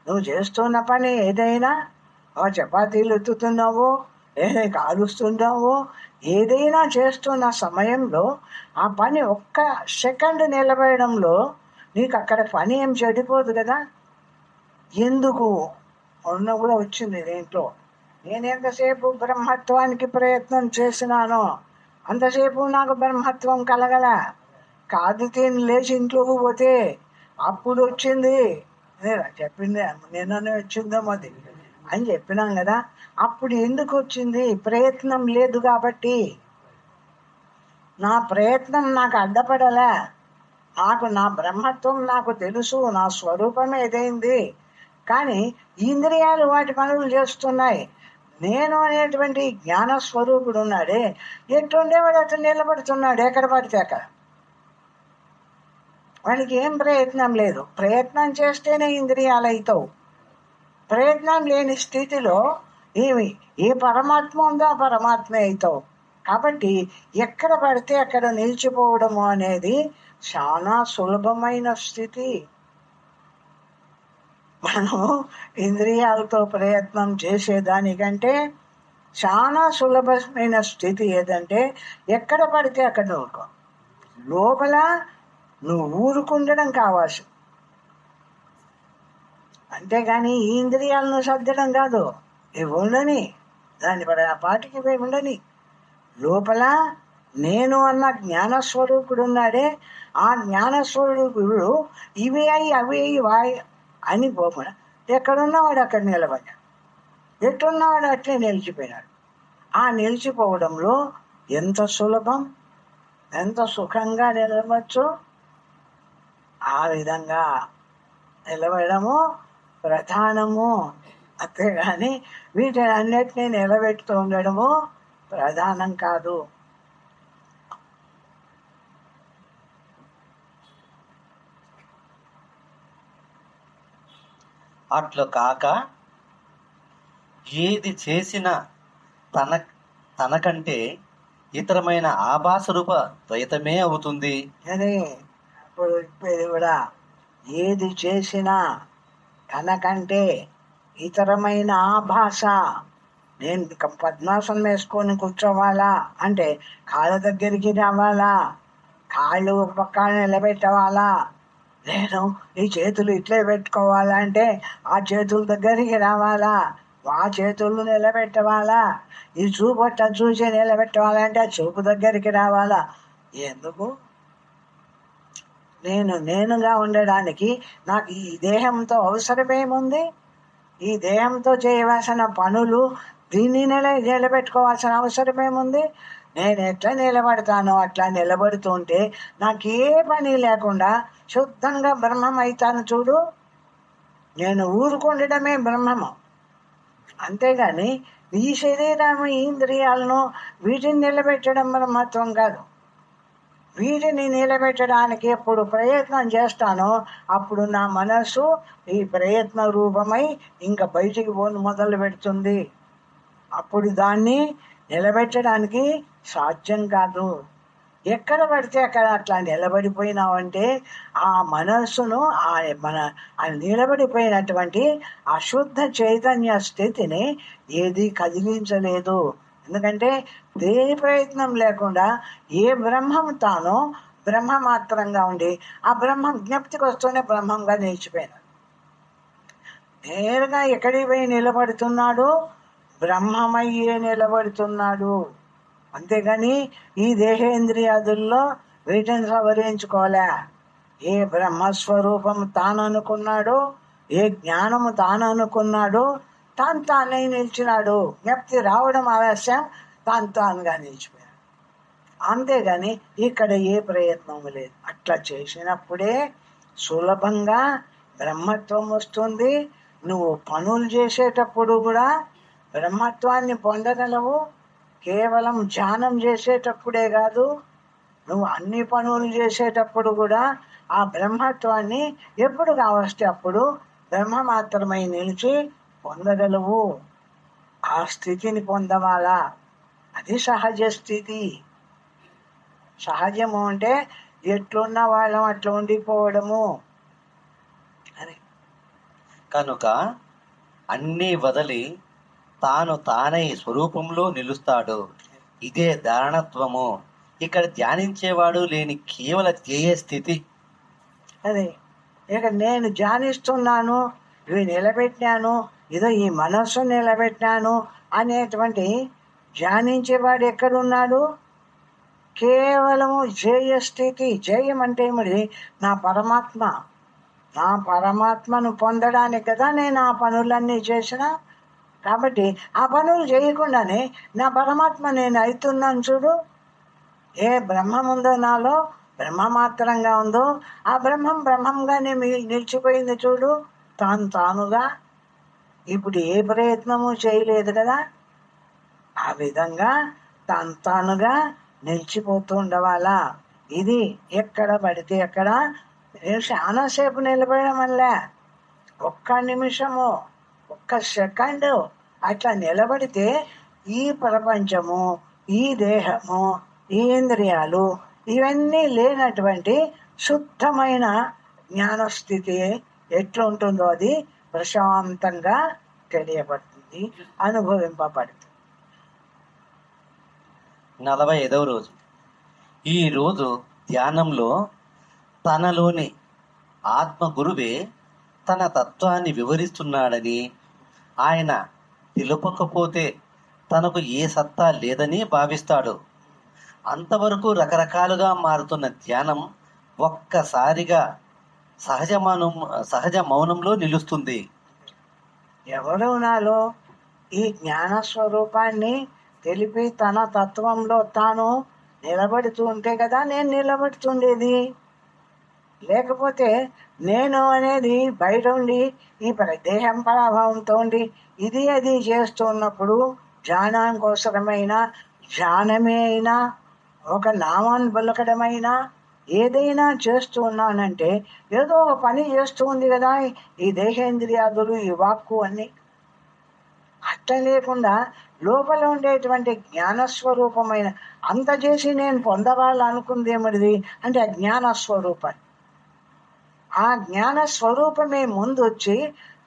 నువ్వు చేస్తున్న పని ఏదైనా, చపాతీలు ఎత్తుతున్నావో, ఏదైనా కాలుస్తున్నావో, ఏదైనా చేస్తున్న సమయంలో ఆ పని ఒక్క సెకండ్ నిలబడడంలో నీకు అక్కడ పని ఏం చెడిపోదు కదా. ఎందుకు మొన్న కూడా వచ్చింది దీంట్లో, నేను ఎంతసేపు బ్రహ్మత్వానికి ప్రయత్నం చేసినానో అంతసేపు నాకు బ్రహ్మత్వం కలగల. కాదు తిని లేచి ఇంట్లోకి పోతే అప్పుడు వచ్చింది. చెప్పింది నిన్ననే వచ్చిందేమో అది అని చెప్పినాం కదా. అప్పుడు ఎందుకు వచ్చింది? ప్రయత్నం లేదు కాబట్టి. నా ప్రయత్నం నాకు అడ్డపడలే. నా బ్రహ్మత్వం నాకు తెలుసు, నా స్వరూపం ఏదైంది. కానీ ఇంద్రియాలు వాటి పనులు చేస్తున్నాయి. నేను అనేటువంటి జ్ఞాన స్వరూపుడు ఉన్నాడే, ఎట్టుండేవాడు అట్లా నిలబడుతున్నాడు ఎక్కడ పడితే అక్కడ. వాడికి ఏం ప్రయత్నం లేదు. ప్రయత్నం చేస్తేనే ఇంద్రియాలు అవుతావు. ప్రయత్నం లేని స్థితిలో ఏ పరమాత్మ ఉందో ఆ పరమాత్మ అవుతావు. కాబట్టి ఎక్కడ పడితే అక్కడ నిలిచిపోవడము అనేది చాలా సులభమైన స్థితి. మనం ఇంద్రియాలతో ప్రయత్నం చేసేదానికంటే చాలా సులభమైన స్థితి ఏదంటే ఎక్కడ పడితే అక్కడ ఊరుకో. లోపల నువ్వు ఊరుకుండడం కావాల్సి, అంతేగాని ఈ ఇంద్రియాలను సర్దడం కాదు. ఇవి ఉండని, దాని ఆ పాటికి ఇవి ఉండని. లోపల నేను అన్న జ్ఞానస్వరూపుడు ఉన్నాడే, ఆ జ్ఞానస్వరూపుడు ఇవి అయి అవి అయి వాయి అని పోకుండా ఎక్కడున్నవాడు అక్కడ నిలబడ్డాడు, ఎట్టున్నవాడు అట్లే నిలిచిపోయినాడు. ఆ నిలిచిపోవడంలో ఎంత సులభం, ఎంత సుఖంగా నిలవచ్చు. ఆ విధంగా నిలబడము ప్రధానము, అంతేగాని వీటిని అన్నిటినీ నిలబెడుతూ ఉండడము ప్రధానం కాదు. అట్లు కాక ఏది చేసినా తనకంటే ఇతరమైన ఆభాస రూప ద్వైతమే అవుతుంది. అదే అప్పుడు చెప్పేది కూడా, ఏది చేసినా తనకంటే ఇతరమైన ఆభాస. నేను పద్మాసనం వేసుకొని కూర్చోవాలా అంటే కాళ్ళ దగ్గరికి రావాలా, కాళ్ళు ఒక పక్క నిలబెట్టవాలా, నేను ఈ చేతులు ఇట్లే పెట్టుకోవాలా అంటే ఆ చేతుల దగ్గరికి రావాలా, ఆ చేతులు నిలబెట్టవాలా, ఈ చూపు అట్లా చూసి నిలబెట్టవాలంటే ఆ చూపు దగ్గరికి రావాలా. ఎందుకు? నేనుగా ఉండడానికి నాకు ఈ దేహంతో అవసరమేముంది? ఈ దేహంతో చేయవలసిన పనులు దీన్ని నిలబెట్టుకోవాల్సిన అవసరమేముంది? నేను ఎట్లా నిలబడతానో అట్లా నిలబడుతుంటే నాకు ఏ పని లేకుండా శుద్ధంగా బ్రహ్మం అవుతాను చూడు. నేను ఊరుకుండడమే బ్రహ్మము, అంతేగాని ఈ శరీరం ఈ ఇంద్రియాలను వీటిని నిలబెట్టడం బ్రహ్మత్వం కాదు. వీటిని నిలబెట్టడానికి ఎప్పుడు ప్రయత్నం చేస్తానో అప్పుడు నా మనస్సు ఈ ప్రయత్న రూపమై ఇంకా బయటికి మొదలు పెడుతుంది. అప్పుడు దాన్ని నిలబెట్టడానికి సాధ్యం కాదు. ఎక్కడ పడితే అక్కడ అట్లా నిలబడిపోయినావంటే ఆ మనస్సును ఆ నిలబడిపోయినటువంటి అశుద్ధ చైతన్య స్థితిని ఏది కదిలించలేదు. ఎందుకంటే దేని ప్రయత్నం లేకుండా ఏ బ్రహ్మం తానో బ్రహ్మ మాత్రంగా ఉండి ఆ బ్రహ్మం జ్ఞప్తికి వస్తూనే బ్రహ్మంగా నిలిచిపోయినాడు. నేరుగా ఎక్కడికి పోయి నిలబడుతున్నాడు? బ్రహ్మమయ్యే నిలబడుతున్నాడు. అంతేగాని ఈ దేహేంద్రియాదుల్లో వీటిని సవరించుకోలే. ఏ బ్రహ్మస్వరూపం తాను అనుకున్నాడో, ఏ జ్ఞానము తాను అనుకున్నాడో తానే నిలిచినాడు. జ్ఞప్తి రావడం ఆలస్యం, తానుగా నిలిచిపోయాడు. అంతేగాని ఇక్కడ ఏ ప్రయత్నం లేదు. అట్లా చేసినప్పుడే సులభంగా బ్రహ్మత్వం వస్తుంది. నువ్వు పనులు చేసేటప్పుడు కూడా బ్రహ్మత్వాన్ని పొందగలవు. కేవలం ధ్యానం చేసేటప్పుడే కాదు, నువ్వు అన్ని పనులు చేసేటప్పుడు కూడా ఆ బ్రహ్మత్వాన్ని ఎప్పుడు కావస్తే అప్పుడు బ్రహ్మ మాత్రమై నిలిచి పొందగలవు. ఆ స్థితిని పొందవాలా. అది సహజ స్థితి. సహజము అంటే ఎట్లున్న వాళ్ళం అట్లా ఉండిపోవడము అని. కనుక అన్నీ వదిలి తానై స్వరూపంలో నిలుస్తాడు. ఇదే ధారణత్వము. ఇక్కడ ధ్యానించేవాడు లేని కేవల ధ్యేయ స్థితి. అదే ఇక నేను ధ్యానిస్తున్నాను, ఇవి నిలబెట్టాను, ఏదో ఈ మనస్సు నిలబెట్టాను అనేటువంటి ధ్యానించేవాడు ఎక్కడున్నాడు? కేవలము జేయ స్థితి. జేయం అంటే మరి నా పరమాత్మను పొందడానికి కదా నేను ఆ పనులన్నీ చేసిన. కాబట్టి ఆ పనులు చేయకుండానే నా పరమాత్మ నేను అవుతున్నాను చూడు. ఏ బ్రహ్మం ఉందో నాలో, బ్రహ్మ మాత్రంగా ఉందో ఆ బ్రహ్మంగానే నిలిచిపోయింది చూడు, తానుగా. ఇప్పుడు ఏ ప్రయత్నము చేయలేదు కదా. ఆ విధంగా తానుగా నిలిచిపోతుండవాలా. ఇది ఎక్కడ పడితే అక్కడ చాలాసేపు నిలబడడం వల్ల, ఒక్క నిమిషము, ఒక్క సెకండు అట్లా నిలబడితే ఈ ప్రపంచము, ఈ దేహము, ఈ ఇంద్రియాలు ఇవన్నీ లేనటువంటి శుద్ధమైన జ్ఞానస్థితి ఎట్లుంటుందో అది ప్రశాంతంగా తెలియబడుతుంది, అనుభవింపబడుతుంది. 45వ రోజు. ఈ రోజు ధ్యానంలో తనలోని ఆత్మ గురువే తన తత్వాన్ని వివరిస్తున్నాడని, ఆయన తెలుపకపోతే తనకు ఏ సత్తా లేదని భావిస్తాడు. అంతవరకు రకరకాలుగా మారుతున్న ధ్యానం ఒక్కసారిగా సహజ మౌనంలో నిలుస్తుంది. ఎవరు నాలో ఈ జ్ఞాన స్వరూపాన్ని తెలిపి తన తత్వంలో తాను నిలబడుతూ ఉంటే కదా నేను నిలబడుతుండేది. లేకపోతే నేను అనేది బయట ఉండి ఈ దేహం ప్రభావంతో ఉండి ఇది అది చేస్తున్నప్పుడు ధ్యానం కోసమైనా, ధ్యానమే అయినా, ఒక నామాన్ని పలకడమైనా, ఏదైనా చేస్తూ ఉన్నానంటే ఏదో ఒక పని చేస్తూ ఉంది కదా ఈ దేహేంద్రియాదులు, ఈ వాక్కు అన్ని. అట్లా లేకుండా లోపల ఉండేటువంటి జ్ఞానస్వరూపమైన అంత చేసి నేను పొందవాలనుకుందేమిటిది అంటే ఆ జ్ఞానస్వరూపం. ఆ జ్ఞానస్వరూపమే ముందు వచ్చి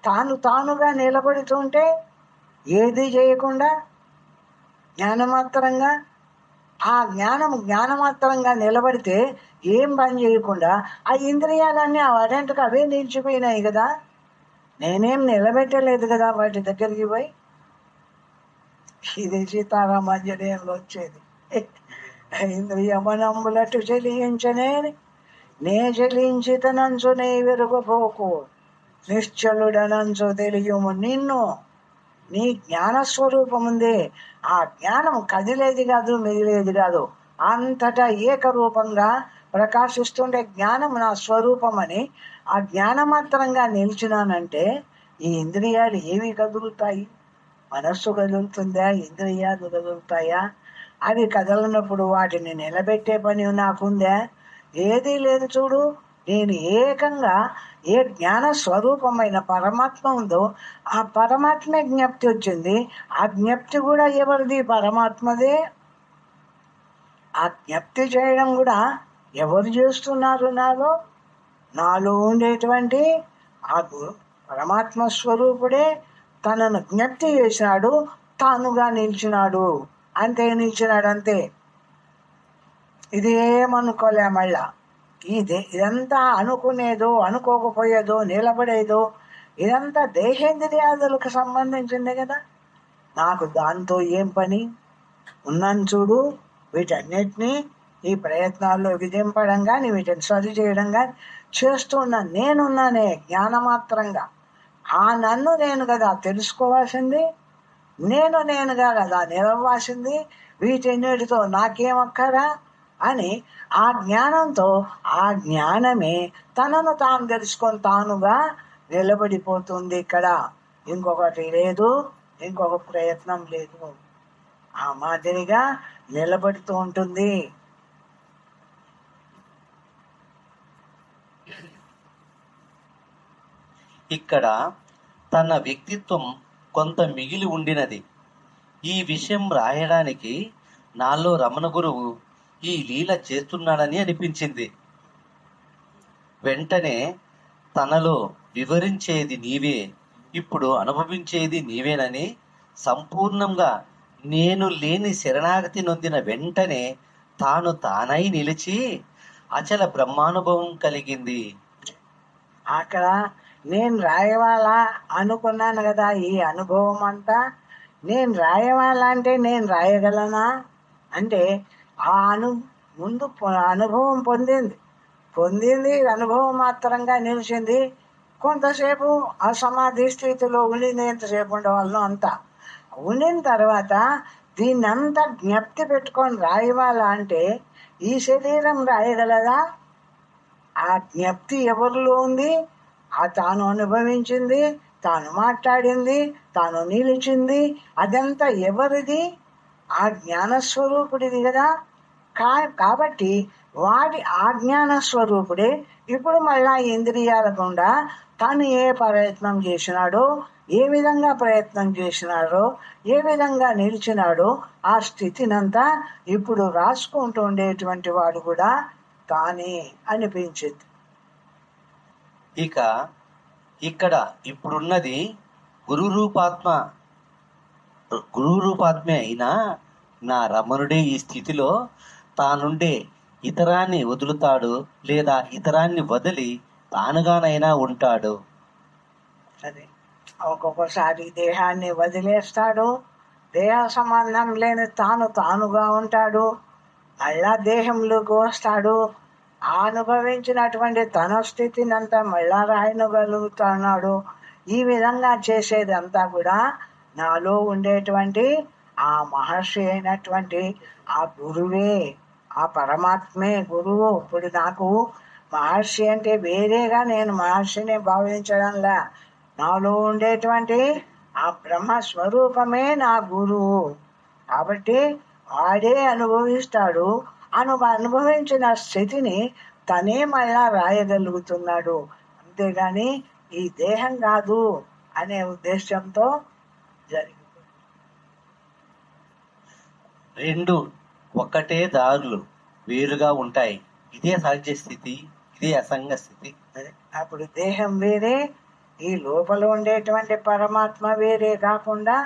తానుగా నిలబడుతుంటే, ఏది చేయకుండా జ్ఞానమాత్రంగా, ఆ జ్ఞానమాత్రంగా నిలబడితే ఏం పని చేయకుండా ఆ ఇంద్రియాలన్నీ వాటంతకు అవే నిలిచిపోయినాయి కదా. నేనేం నిలబెట్టలేదు కదా వాటి దగ్గరికి పోయి. ఇది సీతారామాంజనేయంలో వచ్చేది. ఇంద్రియమనంబులటు చెలించనేని నే చెలించితనంచు నే వెరుగపోకు నిశ్చలుడనంచు తెలియము నిన్ను. నీ జ్ఞానస్వరూపముందే. ఆ జ్ఞానం కదిలేది కాదు, మిగిలేది కాదు, అంతటా ఏకరూపంగా ప్రకాశిస్తుండే జ్ఞానం నా స్వరూపమని ఆ జ్ఞానమాత్రంగా నిలిచినానంటే ఈ ఇంద్రియాలు ఏవి కదులుతాయి? మనస్సు కదులుతుందా? ఇంద్రియాలు కదులుతాయా? అవి కదలనప్పుడు వాటిని నిలబెట్టే పని నాకుందా? ఏదీ లేదు చూడు. నేను ఏకంగా ఏ జ్ఞాన స్వరూపమైన పరమాత్మ ఉందో ఆ పరమాత్మే జ్ఞప్తి వచ్చింది. ఆ జ్ఞప్తి కూడా ఎవరిది? పరమాత్మదే. ఆ జ్ఞప్తి చేయడం కూడా ఎవరు చేస్తున్నారు? నాలో ఉండేటువంటి ఆ పరమాత్మ స్వరూపుడే తనను జ్ఞప్తి చేసినాడు, తానుగా నిలిచినాడు. నిలిచినాడు అంతే. ఇది ఏమనుకోలే. మళ్ళా ఇదంతా అనుకునేదో, అనుకోకపోయేదో, నిలబడేదో ఇదంతా దేహేంద్రియాదులకు సంబంధించింది కదా. నాకు దాంతో ఏం పని? ఉన్నాను చూడు, వీటన్నిటినీ ఈ ప్రయత్నాల్లో విధింపడం కానీ వీటిని సరి చేయడం కానీ చేస్తూ ఉన్నాను. నేనున్నానే జ్ఞానమాత్రంగా. ఆ నన్ను నేను కదా తెలుసుకోవాల్సింది, నేనుగా కదా నిలవాల్సింది. వీటన్నిటితో నాకేమక్కరా అని ఆ జ్ఞానంతో, ఆ జ్ఞానమే తనను తాను తెలుసుకొని తానుగా నిలబడిపోతుంది. ఇక్కడ ఇంకొకటి లేదు, ఇంకొక ప్రయత్నం లేదు. ఆ మాదిరిగా నిలబడుతూ ఉంటుంది. ఇక్కడ తన వ్యక్తిత్వం కొంత మిగిలి ఉండినది. ఈ విషయం రాయడానికి నాలో రమణ గురువు ఈ లీల చేస్తున్నాడని అనిపించింది. వెంటనే తనలో వివరించేది నీవే, ఇప్పుడు అనుభవించేది నీవేనని సంపూర్ణంగా నేను లేని శరణాగతి నొందిన వెంటనే తాను తానై నిలిచి అచల బ్రహ్మానుభవం కలిగింది. అక్కడ నేను రాయవాలా అనుకున్నాను కదా. ఈ అనుభవం అంతా నేను రాయవాలా అంటే నేను రాయగలనా అంటే ఆ ముందు అనుభవం పొందింది అనుభవం మాత్రంగా నిలిచింది. కొంతసేపు ఆ సమాధి స్థితిలో ఉండింది. ఎంతసేపు ఉండవాళ్ళను అంతా ఉండిన తర్వాత దీన్నంతా జ్ఞప్తి పెట్టుకొని రాయవాలా అంటే ఈ శరీరం రాయగలదా? ఆ జ్ఞప్తి ఎవరిలో ఉంది? ఆ తాను అనుభవించింది, తాను మాట్లాడింది, తాను నిలిచింది, అదంతా ఎవరిది? ఆ జ్ఞానస్వరూపుడిది కదా. కాబట్టి వాడి ఆ జ్ఞానస్వరూపుడే ఇప్పుడు మళ్ళా ఇంద్రియాల గుండా తాను ఏ ప్రయత్నం చేసినాడో, ఏ విధంగా ప్రయత్నం చేసినాడో, ఏ విధంగా నిలిచినాడో ఆ స్థితినంతా ఇప్పుడు రాసుకుంటూ ఉండేటువంటి వాడు కూడా తానే అనిపించింది. ఇక ఇక్కడ ఇప్పుడున్నది గురు రూపాత్మే అయినా నా రమణుడే ఈ స్థితిలో తానుండే ఇతరాన్ని వదులుతాడు, లేదా ఇతరాన్ని వదిలి తానుగానైనా ఉంటాడు. అది ఒక్కొక్కసారి దేహాన్ని వదిలేస్తాడు, దేహ సంబంధం లేని తానుగా ఉంటాడు, మళ్ళా దేహంలోకి వస్తాడు. ఆ అనుభవించినటువంటి తన స్థితిని అంతా మళ్ళా రాయనగలుగుతున్నాడు. ఈ విధంగా చేసేదంతా కూడా నాలో ఉండేటువంటి ఆ మహర్షి అయినటువంటి ఆ గురువే, ఆ పరమాత్మే గురువు. ఇప్పుడు నాకు మహర్షి అంటే వేరేగా నేను మహర్షిని భావించడంలా, నాలో ఉండేటువంటి ఆ బ్రహ్మస్వరూపమే నా గురువు. కాబట్టి వాడే అనుభవిస్తాడు. అనుభవించిన స్థితిని తనే మళ్ళా రాయగలుగుతున్నాడు. అంతేగాని ఈ దేహం కాదు అనే ఉద్దేశంతో జరిగింది. రెండు ఒక్కటే దారులు వేరుగా ఉంటాయి. ఇదే సహజ స్థితి, ఇదే అసంగ స్థితి. అప్పుడు దేహం వేరే, ఈ లోపల ఉండేటువంటి పరమాత్మ వేరే కాకుండా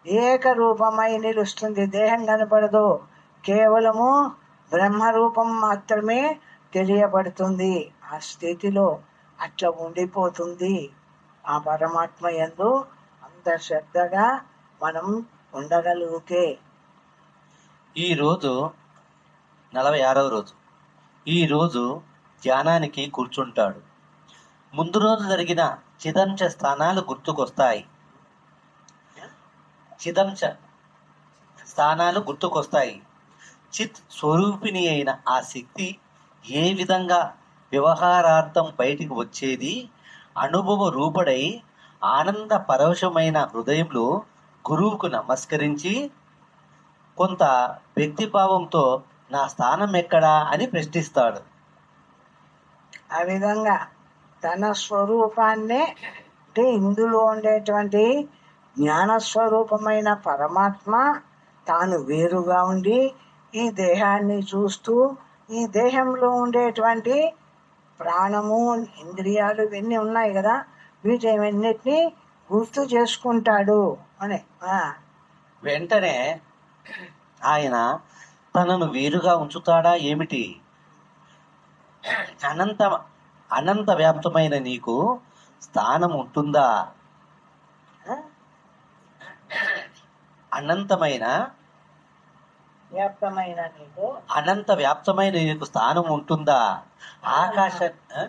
ఏకరూపమై నిలుస్తుంది. దేహం కనపడదు, కేవలము బ్రహ్మరూపం మాత్రమే తెలియబడుతుంది. ఆ స్థితిలో అట్లా ఉండిపోతుంది. ఆ పరమాత్మ యందు అంత శ్రద్ధగా మనం ఉండగలిగితే. ఈరోజు 46వ రోజు. ఈరోజు ధ్యానానికి కూర్చుంటాడు. ముందు రోజు జరిగిన చిదంశ స్థానాలు గుర్తుకొస్తాయి. చిత్ స్వరూపిణి అయిన ఆ శక్తి ఏ విధంగా వ్యవహారార్థం బయటికి వచ్చేది, అనుభవ రూపడై ఆనంద పరవశమైన హృదయంలో గురువుకు నమస్కరించి కొంత వ్యక్తిభావంతో నా స్థానం ఎక్కడా అని ప్రశ్నిస్తాడు. ఆ విధంగా తన స్వరూపాన్నే, అంటే ఇందులో ఉండేటువంటి జ్ఞానస్వరూపమైన పరమాత్మ తాను వేరుగా ఉండి ఈ దేహాన్ని చూస్తూ, ఈ దేహంలో ఉండేటువంటి ప్రాణము, ఇంద్రియాలు ఇవన్నీ ఉన్నాయి కదా, వీటన్నిటినీ గుర్తు చేసుకుంటాడు అని. వెంటనే ఆయన తనను వేరుగా ఉంచుతాడా ఏమిటి? అనంత వ్యాప్తమైన నీకు స్థానం ఉంటుందా? ఆ? అనంతమైన వ్యాప్తమైన నీకు అనంత వ్యాప్తమైన నీకు స్థానం ఉంటుందా? ఆకాశ ఆ?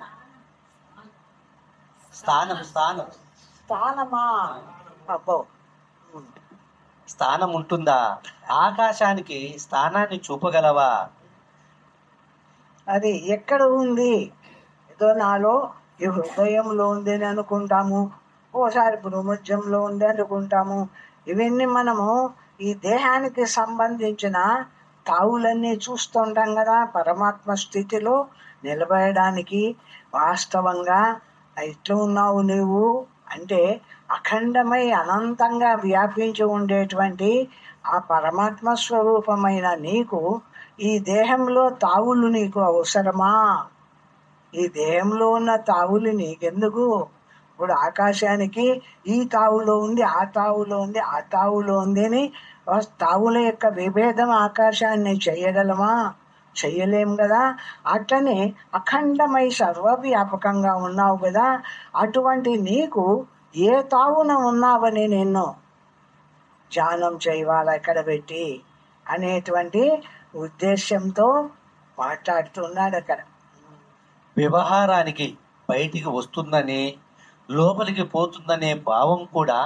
స్థానం స్థానం స్థానమా? అబ్బో. స్థానం ఉంటుందా? ఆకాశానికి స్థానాన్ని చూపగలవా? అది ఎక్కడ ఉంది? ఏదో నాలో ఈ హృదయంలో ఉంది అని అనుకుంటాము, ఓసారి భూమధ్యంలో ఉంది అనుకుంటాము. ఇవన్నీ మనము ఈ దేహానికి సంబంధించిన తావులన్నీ చూస్తుంటాం కదా. పరమాత్మ స్థితిలో నిలబడడానికి వాస్తవంగా ఎట్లా ఉన్నావు నువ్వు అంటే అఖండమై అనంతంగా వ్యాపించి ఉండేటువంటి ఆ పరమాత్మ స్వరూపమైన నీకు ఈ దేహంలో తావులు నీకు అవసరమా? ఈ దేహంలో ఉన్న తావులు నీకెందుకు? ఇప్పుడు ఆకాశానికి ఈ తావులో ఉంది, ఆ తావులో ఉంది, ఆ తావులో ఉంది అని తావుల యొక్క విభేదం ఆకాశాన్ని చెయ్యగలమా? చెయ్యలేం కదా. అట్లనే అఖండమై సర్వవ్యాపకంగా ఉన్నావు కదా. అటువంటి నీకు ఏ తావున ఉన్నావని నిన్ను ధ్యానం చేయవాలా ఇక్కడ పెట్టి అనేటువంటి ఉద్దేశంతో మాట్లాడుతున్నాడు అక్కడ. వ్యవహారానికి బయటికి వస్తుందని, లోపలికి పోతుందనే భావం కూడా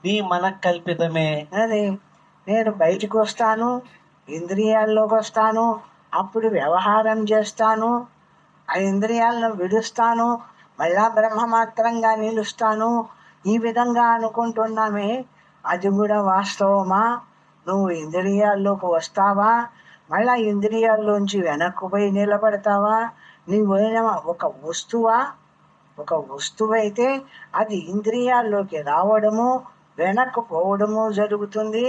నీ మనకల్పితమే. అది నేను బయటికి వస్తాను, ఇంద్రియాల్లోకి వస్తాను, అప్పుడు వ్యవహారం చేస్తాను, ఆ ఇంద్రియాలను విడుస్తాను, మళ్ళా బ్రహ్మమాత్రంగా నిలుస్తాను, ఈ విధంగా అనుకుంటున్నామే. అది కూడా వాస్తవమా? నువ్వు ఇంద్రియాల్లోకి వస్తావా, మళ్ళా ఇంద్రియాల్లోంచి వెనక్కు పోయి నిలబడతావా? నీవైనా ఒక వస్తువా? ఒక వస్తువు అయితే అది ఇంద్రియాల్లోకి రావడము వెనక్కు పోవడము జరుగుతుంది.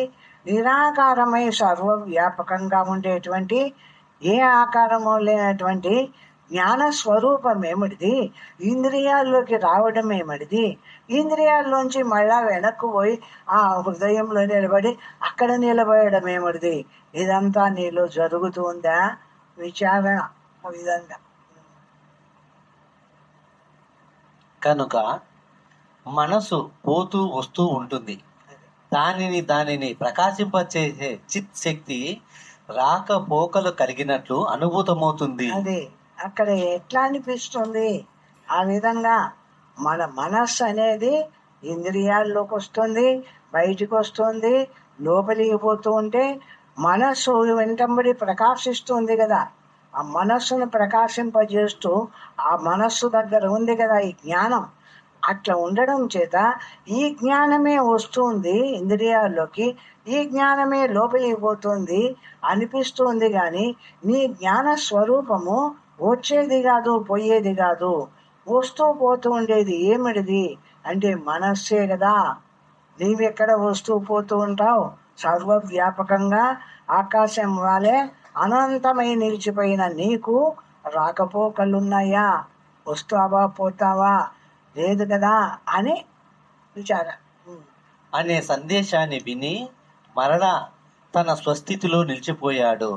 నిరాకారమై సర్వవ్యాపకంగా ఉండేటువంటి ఏ ఆకారము లేనటువంటి జ్ఞాన స్వరూపం ఏమిటిది? ఇంద్రియాల్లోకి రావడం ఏమిటిది? ఇంద్రియాల్లోంచి మళ్ళా వెనక్కు పోయి ఆ హృదయంలో నిలబడి అక్కడ నిలబడడం ఏమిటిది? ఇదంతా నీలో జరుగుతుందా? విచారణ విధంగా. కనుక మనసు పోతూ వస్తూ ఉంటుంది. దానిని ప్రకాశింపచేసే చిత్ శక్తి రాకపోకలు కలిగినట్లు అనుభూతమవుతుంది. అదే అక్కడ ఎట్లా అనిపిస్తుంది? ఆ విధంగా మన మనస్సు అనేది ఇంద్రియాల్లోకి వస్తుంది, బయటికి వస్తుంది, లోపలికి పోతూ ఉంటే మనస్సు వెంటబడి ప్రకాశిస్తుంది కదా. ఆ మనస్సును ప్రకాశింపజేస్తూ ఆ మనస్సు దగ్గర ఉంది కదా ఈ జ్ఞానం. అట్లా ఉండడం చేత ఈ జ్ఞానమే వస్తుంది ఇంద్రియాల్లోకి, ఈ జ్ఞానమే లోపలికి పోతుంది అనిపిస్తుంది. కానీ నీ జ్ఞాన స్వరూపము వచ్చేది కాదు, పోయేది కాదు, వస్తూ పోతూ ఉండేది ఏమిటిది అంటే మనస్సే కదా. నీవెక్కడ వస్తూ పోతూ ఉంటావు? సర్వవ్యాపకంగా ఆకాశం వాలే అనంతమై నిలిచిపోయిన నీకు రాకపోకలున్నాయా? వస్తావా పోతావా? లేదు కదా అని విచారం అనే సందేశాన్ని విని మరలా తన స్వస్థితిలో నిలిచిపోయాడు.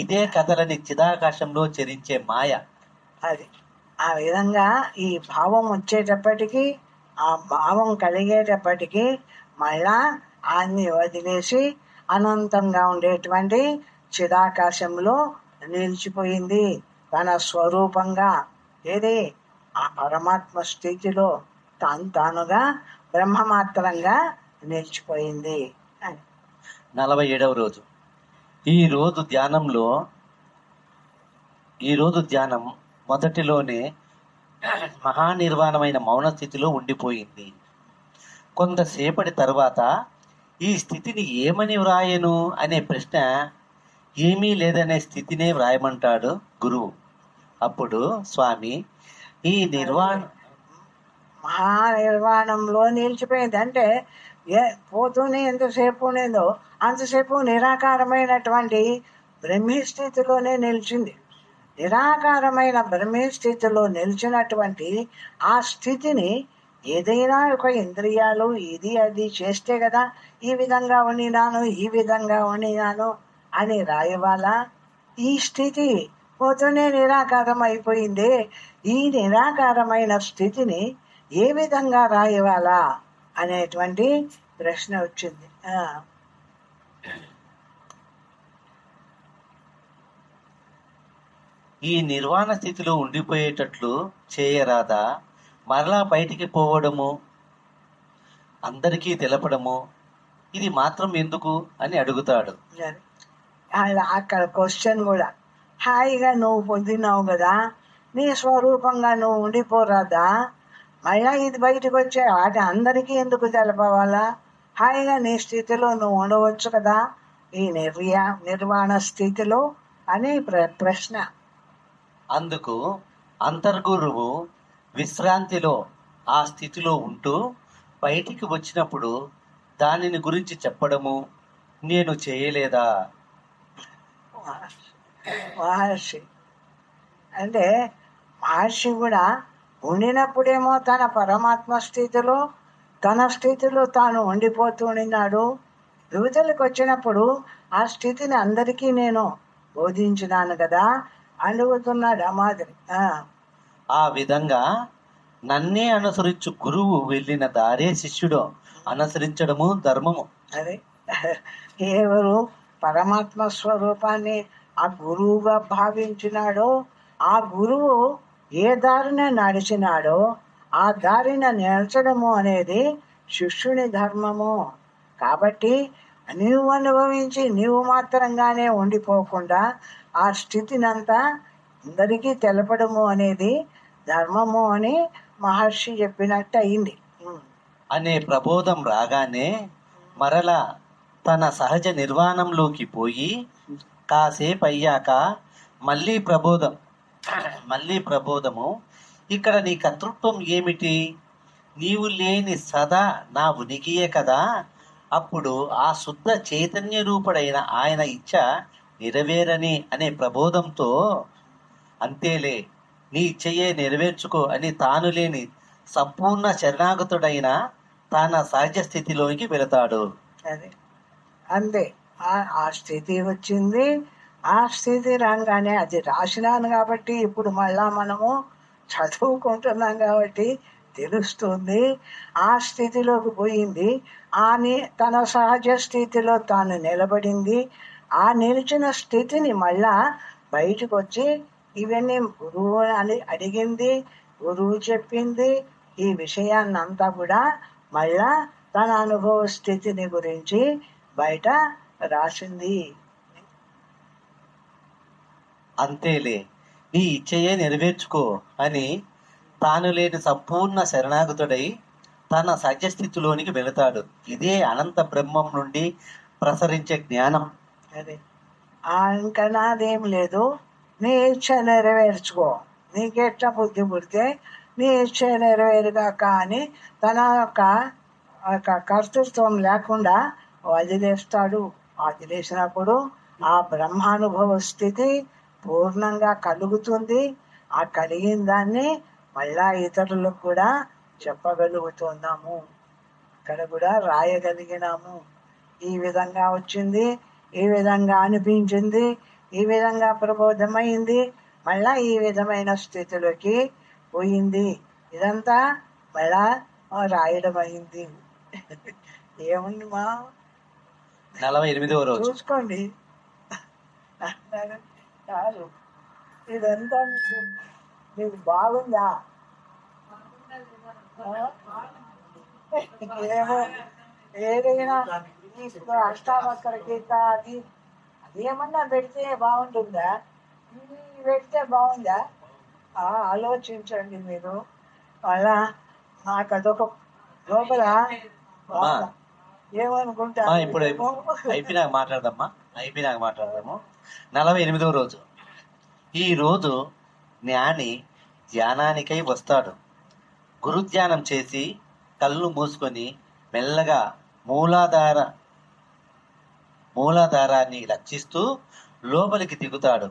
ఇదే కథలని చిదాకాశంలో చెరించే మాయ. అది ఆ విధంగా ఈ భావం వచ్చేటప్పటికి, ఆ భావం కలిగేటప్పటికి మళ్ళా అన్ని వదిలేసి అనంతంగా ఉండేటువంటి చిదాకాశంలో నిలిచిపోయింది తన స్వరూపంగా. ఏది? ఆ పరమాత్మ స్థితిలో తానుగా బ్రహ్మమాత్రంగా నిలిచిపోయింది అని. 47వ రోజు. ఈ రోజు ధ్యానం మొదటిలోనే మహానిర్వాణమైన మౌన స్థితిలో ఉండిపోయింది. కొంతసేపటి తర్వాత ఈ స్థితిని ఏమని వ్రాయను అనే ప్రశ్న, ఏమీ లేదనే స్థితినే వ్రాయమంటాడు గురువు. అప్పుడు స్వామి ఈ మహానిర్వాణంలో నిలిచిపోయింది అంటే పోతూనే ఎంతసేపు ఉండేదో అంతసేపు నిరాకారమైనటువంటి బ్రహ్మీ స్థితిలోనే నిలిచింది. నిరాకారమైన బ్రహ్మీ స్థితిలో నిలిచినటువంటి ఆ స్థితిని ఏదైనా ఒక ఇంద్రియాలు ఇది అది చేస్తే కదా ఈ విధంగా ఉండినాను, ఈ విధంగా ఉండినాను అని రాయవాలా? ఈ స్థితి పోతూనే నిరాకారం అయిపోయింది. ఈ నిరాకారమైన స్థితిని ఏ విధంగా రాయవాలా అనేటువంటి ప్రశ్న వచ్చింది. ఈ నిర్వాణ స్థితిలో ఉండిపోయేటట్లు చేయరాదా? మరలా బయటికి పోవడము, అందరికీ తెలపడము, ఇది మాత్రం ఎందుకు అని అడుగుతాడు. అక్కడ క్వశ్చన్ కూడా, హాయిగా నువ్వు పొందినావు కదా, నీ స్వరూపంగా నువ్వు ఉండిపోరాదా? మళ్ళా ఇది బయటకు వచ్చే వాటి అందరికీ ఎందుకు తెలపవాలా? హాయిగా నీ స్థితిలో నువ్వు ఉండవచ్చు కదా, ఈ నిర్వాణ స్థితిలో అని ప్రశ్న. అందుకు అంతర్గురువు విశ్రాంతిలో ఆ స్థితిలో ఉంటూ బయటికి వచ్చినప్పుడు దానిని గురించి చెప్పడము నేను చేయలేదా? మహర్షి అంటే మహర్షి కూడా ఉండినప్పుడేమో తన పరమాత్మ స్థితిలో తన స్థితిలో తాను ఉండిపోతున్నాడు. యువతలకు వచ్చినప్పుడు ఆ స్థితిని అందరికీ నేను బోధించినాను కదా అడుగుతున్నాడు. ఆ మాదిరి ఆ విధంగా నన్నే అనుసరించు గురువు వెళ్ళిన దారే శిష్యుడు అనుసరించడము ధర్మము. అదే ఎవరు పరమాత్మ స్వరూపాన్ని ఆ గురువుగా భావించినాడో, ఆ గురువు ఏ దారిన నడిచినాడో ఆ దారిన నడచడము అనేది శిష్యుని ధర్మము. కాబట్టి నీవు అనుభవించి నీవు మాత్రంగానే ఉండిపోకుండా ఆ స్థితినంతా అందరికీ తెలపడము అనేది ధర్మము అని మహర్షి చెప్పినట్టు అయింది. అనే ప్రబోధం రాగానే మరలా తన సహజ నిర్వాణంలోకి పోయి కాసేపు అయ్యాక మళ్ళీ ప్రబోధము, ఇక్కడ నీ కర్తృత్వం ఏమిటి? నీవు లేని సదా నా ఉనికియే కదా. అప్పుడు ఆ శుద్ధ చైతన్య రూపుడైన ఆయన ఇచ్చ నెరవేరని అనే ప్రబోధంతో, అంతేలే నీ ఇచ్చయే నెరవేర్చుకో అని తాను లేని సంపూర్ణ శరణాగతుడైన తన సహజ స్థితిలోకి వెళతాడు. అదే అంతే. ఆ స్థితి వచ్చింది. ఆ స్థితి రాగానే అది రాసినాను కాబట్టి ఇప్పుడు మళ్ళా మనము చదువుకుంటున్నాం కాబట్టి తెలుస్తుంది. ఆ స్థితిలోకి పోయింది. తన సహజ స్థితిలో తాను నిలబడింది. ఆ నిలిచిన స్థితిని మళ్ళా బయటకు వచ్చి ఇవన్నీ గురువు అని అడిగింది, గురువు చెప్పింది. ఈ విషయాన్ని అంతా కూడా మళ్ళా తన అనుభవ స్థితిని గురించి బయట రాసింది. అంతేలే నీ ఇచ్చయే నెరవేర్చుకో అని తాను లేని సంపూర్ణ శరణాగతుడై తన సహజస్థితిలోనికి వెళతాడు. ఇదే అనంత బ్రహ్మం నుండి ప్రసరించే జ్ఞానం. అదే ఇంకా నాదేం లేదు, నీ ఇచ్చ నెరవేర్చుకో, నీకెట్లా బుద్ధి పుడితే నీ ఇచ్చ నెరవేరుగా కానీ తన యొక్క కర్తృత్వం లేకుండా వదిలేస్తాడు. వదిలేసినప్పుడు ఆ బ్రహ్మానుభవ స్థితి పూర్ణంగా కలుగుతుంది. ఆ కలిగిన దాన్ని మళ్ళా ఇతరులకు కూడా చెప్పగలుగుతున్నాము, ఇక్కడ కూడా రాయగలిగినాము. ఈ విధంగా వచ్చింది, ఈ విధంగా అనిపించింది, ఈ విధంగా ప్రబోధమైంది, మళ్ళా ఈ విధమైన స్థితిలోకి పోయింది. ఇదంతా మళ్ళా రాయడం అయింది. ఏముంది మా 48వ రోజు చూసుకోండి చాలు. ఇదంతా మీకు బాగుందా? ఏమో ఏదైనా ఇప్పుడు అష్టావక్ర గీత అదేమన్నా పెడితే బాగుంటుందా? పెడితే బాగుందా? ఆలోచించండి మీరు. అలా నాకు అదొక లోపల ఏమనుకుంటా. ఇప్పుడు అయిపోయినాక మాట్లాడదాము. 48వ రోజు. ఈ రోజు జ్ఞాని ధ్యానానికై వస్తాడు. గురుధ్యానం చేసి కళ్ళు మూసుకొని మెల్లగా మూలాధారాన్ని లక్షిస్తూ లోపలికి దిగుతాడు.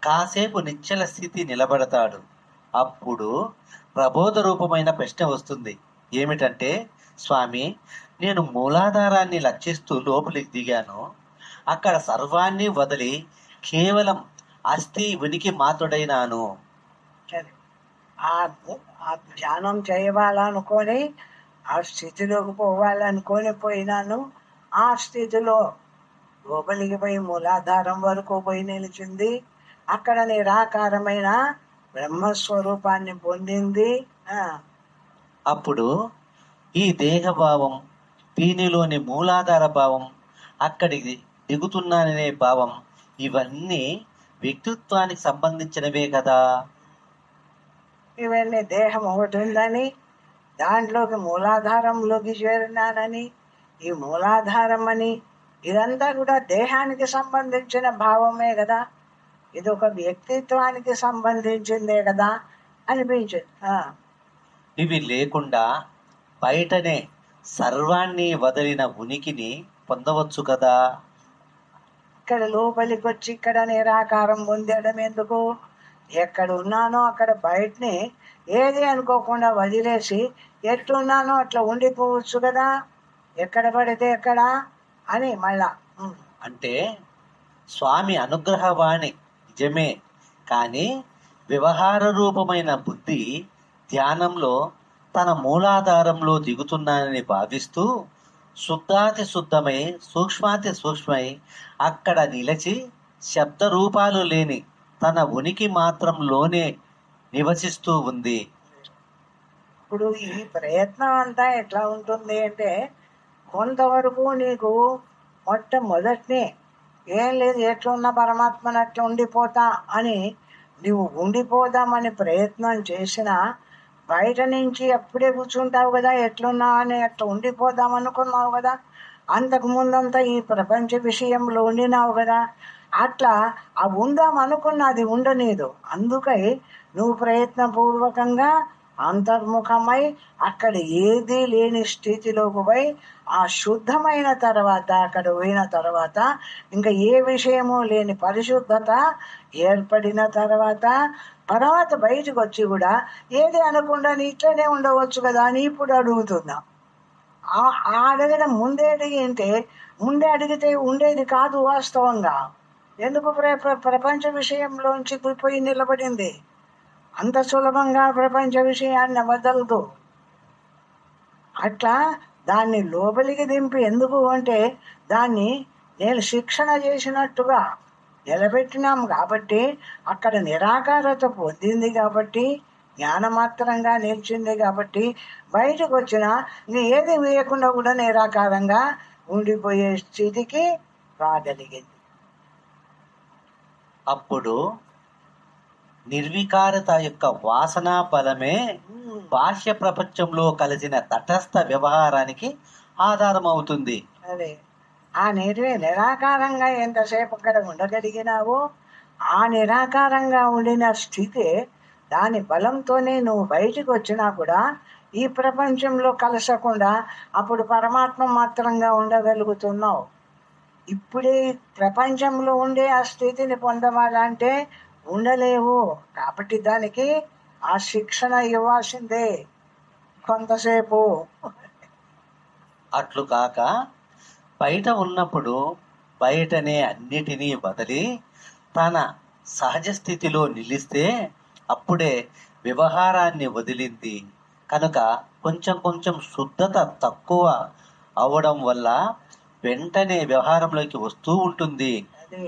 కాసేపు నిశ్చల స్థితి నిలబడతాడు. అప్పుడు ప్రబోధ రూపమైన ప్రశ్న వస్తుంది. ఏమిటంటే, స్వామి, నేను మూలాధారాన్ని లక్షిస్తూ లోపలికి దిగాను. అక్కడ సర్వాన్ని వదిలి కేవలం అస్థి ఉనికి మాత్రుడైనాను. ఆ ఆ ధ్యానం చేయాలనుకొని ఆ స్థితిలోకి పోవాలనుకొని పోయినాను. ఆ స్థితిలో లోపలికి పోయి మూలాధారం వరకు పోయి నిలిచింది. అక్కడ నిరాకారమైన బ్రహ్మస్వరూపాన్ని పొందింది. ఆ, అప్పుడు ఈ దేహభావం, దీనిలోని మూలాధార భావం, అక్కడికి దిగుతున్నాననే భావం, ఇవన్నీ వ్యక్తిత్వానికి సంబంధించినవే కదా. ఇవన్నీ దేహం ఒకటి ఉందని, దాంట్లోకి మూలాధారంలోకి చేరినానని, ఈ మూలాధారం అని, ఇదంతా కూడా దేహానికి సంబంధించిన భావమే కదా, ఇది ఒక వ్యక్తిత్వానికి సంబంధించిందే కదా అనిపించింది. ఇవి లేకుండా బయటనే సర్వాన్ని వదిలిన ఉనికిని పొందవచ్చు కదా. ఇక్కడ లోపలికి వచ్చి ఇక్కడ నిరాకారం పొందడం ఎందుకు? ఎక్కడ ఉన్నానో అక్కడ బయటని ఏది అనుకోకుండా వదిలేసి ఎట్లున్నానో అట్లా ఉండిపోవచ్చు కదా, ఎక్కడ పడితే ఎక్కడ అని మళ్ళా. అంటే స్వామి అనుగ్రహవాణి నిజమే, కానీ వ్యవహార రూపమైన బుద్ధి ధ్యానంలో తన మూలాధారంలో దిగుతున్నానని భావిస్తూ శుద్ధాతి శుద్ధమై సూక్ష్మాతి సూక్ష్మై అక్కడ నిలిచి శబ్ద రూపాలు లేని తన ఉనికి మాత్రంలోనే నివసిస్తూ ఉంది. ఇప్పుడు ఈ ప్రయత్నం అంతా ఎట్లా ఉంటుంది అంటే, కొంతవరకు నీకు మొట్టమొదటినే ఏం లేదు, ఎట్లున్న పరమాత్మను అట్లా ఉండిపోతా అని నువ్వు ఉండిపోదామని ప్రయత్నం చేసినా బయట నుంచి అప్పుడే కూర్చుంటావు కదా, ఎట్లున్నా అని అట్లా ఉండిపోదాం అనుకున్నావు కదా, అంతకు ముందంతా ఈ ప్రపంచ విషయంలో ఉండినావు కదా, అట్లా ఆ ఉందాం అనుకున్నది ఉండలేదు. అందుకై నువ్వు ప్రయత్నపూర్వకంగా అంతర్ముఖమై అక్కడ ఏదీ లేని స్థితిలోకి పోయి ఆ శుద్ధమైన తర్వాత, అక్కడ పోయిన తర్వాత ఇంకా ఏ విషయము లేని పరిశుద్ధత ఏర్పడిన తర్వాత బయటకు వచ్చి కూడా ఏది అనకుండా ఇట్లనే ఉండవచ్చు కదా అని ఇప్పుడు అడుగుతున్నా. అడగడం ముందే అడిగింటే, ముందే అడిగితే ఉండేది కాదు వాస్తవంగా. ఎందుకు ప్రపంచ విషయంలోంచి పోయి నిలబడింది? అంత సులభంగా ప్రపంచ విషయాన్ని వదలదు. అట్లా దాన్ని లోపలికి దింపి, ఎందుకు అంటే దాన్ని నేను శిక్షణ చేసినట్టుగా నిలబెట్టినాం కాబట్టి, అక్కడ నిరాకారత పొందింది కాబట్టి, జ్ఞానమాత్రంగా నిలిచింది కాబట్టి, బయటకు వచ్చిన ఏది వేయకుండా కూడా నిరాకారంగా ఉండిపోయే స్థితికి రాగలిగింది. అప్పుడు నిర్వికారత యొక్క వాసనా బలమే బాహ్య ప్రపంచంలో కలిసిన తటస్థ వ్యవహారానికి ఆధారం అవుతుంది. అదే ఆ నిరాకారంగా ఎంతసేపు అక్కడ ఉండగలిగినావో, ఆ నిరాకారంగా ఉండిన స్థితి దాని బలంతోనే నువ్వు బయటికి వచ్చినా కూడా ఈ ప్రపంచంలో కలసకుండా అప్పుడు పరమాత్మ మాత్రంగా ఉండగలుగుతున్నావు. ఇప్పుడే ప్రపంచంలో ఉండే ఆ స్థితిని పొందవాలంటే ఉండలేవు. కాబట్టి దానికి ఆ శిక్షణ ఇవ్వాల్సిందే కొంతసేపు. అట్లు కాక బయట ఉన్నప్పుడు బయటనే అన్నిటినీ వదిలి తన సహజ స్థితిలో నిలిస్తే అప్పుడే వ్యవహారాన్ని వదిలింది కనుక కొంచెం కొంచెం శుద్ధత తక్కువ అవడం వల్ల వెంటనే వ్యవహారంలోకి వస్తూ ఉంటుంది. అది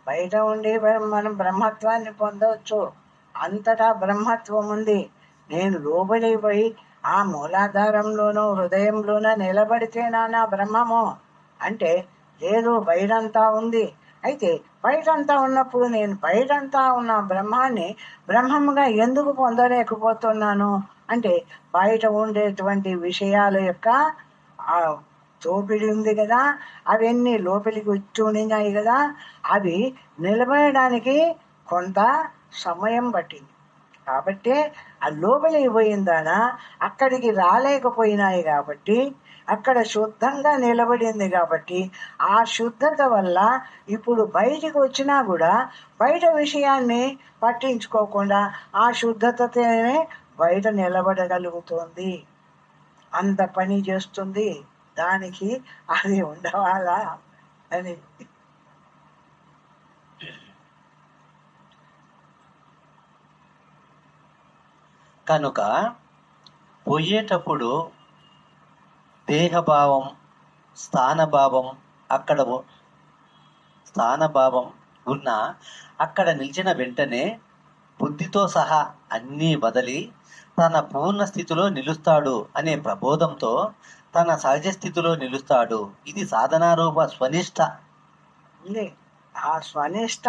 బయట ఉండి మనం బ్రహ్మత్వాన్ని పొందవచ్చు. అంతటా బ్రహ్మత్వం ఉంది. నేను లోపలికి పోయి ఆ మూలాధారంలోనో హృదయంలోనో నిలబడితేనా నా బ్రహ్మము అంటే లేదు, బయటంతా ఉంది. అయితే బయటంతా ఉన్నప్పుడు నేను బయటంతా ఉన్న బ్రహ్మాన్ని బ్రహ్మముగా ఎందుకు పొందలేకపోతున్నాను అంటే, బయట ఉండేటువంటి విషయాల యొక్క తోపిడి ఉంది కదా, అవన్నీ లోపలికి వచ్చి ఉండినాయి కదా, అవి నిలబడడానికి కొంత సమయం పట్టింది. కాబట్టి ఆ లోపలికి పోయిందానా అక్కడికి రాలేకపోయినాయి కాబట్టి, అక్కడ శుద్ధంగా నిలబడింది కాబట్టి, ఆ శుద్ధత వల్ల ఇప్పుడు బయటికి వచ్చినా కూడా బయట విషయాన్ని పట్టించుకోకుండా ఆ శుద్ధతనే బయట నిలబడగలుగుతుంది. అంత పని చేస్తుంది. దానికి అది ఉండవాలా అని. కనుక పోయేటప్పుడు దేహభావం, స్థానభావం అక్కడ స్థానభావం ఉన్న అక్కడ నిలిచిన వెంటనే బుద్ధితో సహా అన్నీ వదిలి తన పూర్ణ స్థితిలో నిలుస్తాడు అనే ప్రబోధంతో తన సహజ స్థితిలో నిలుస్తాడు. ఇది సాధనారూప స్వనిష్ట. ఉంది. ఆ స్వనిష్ట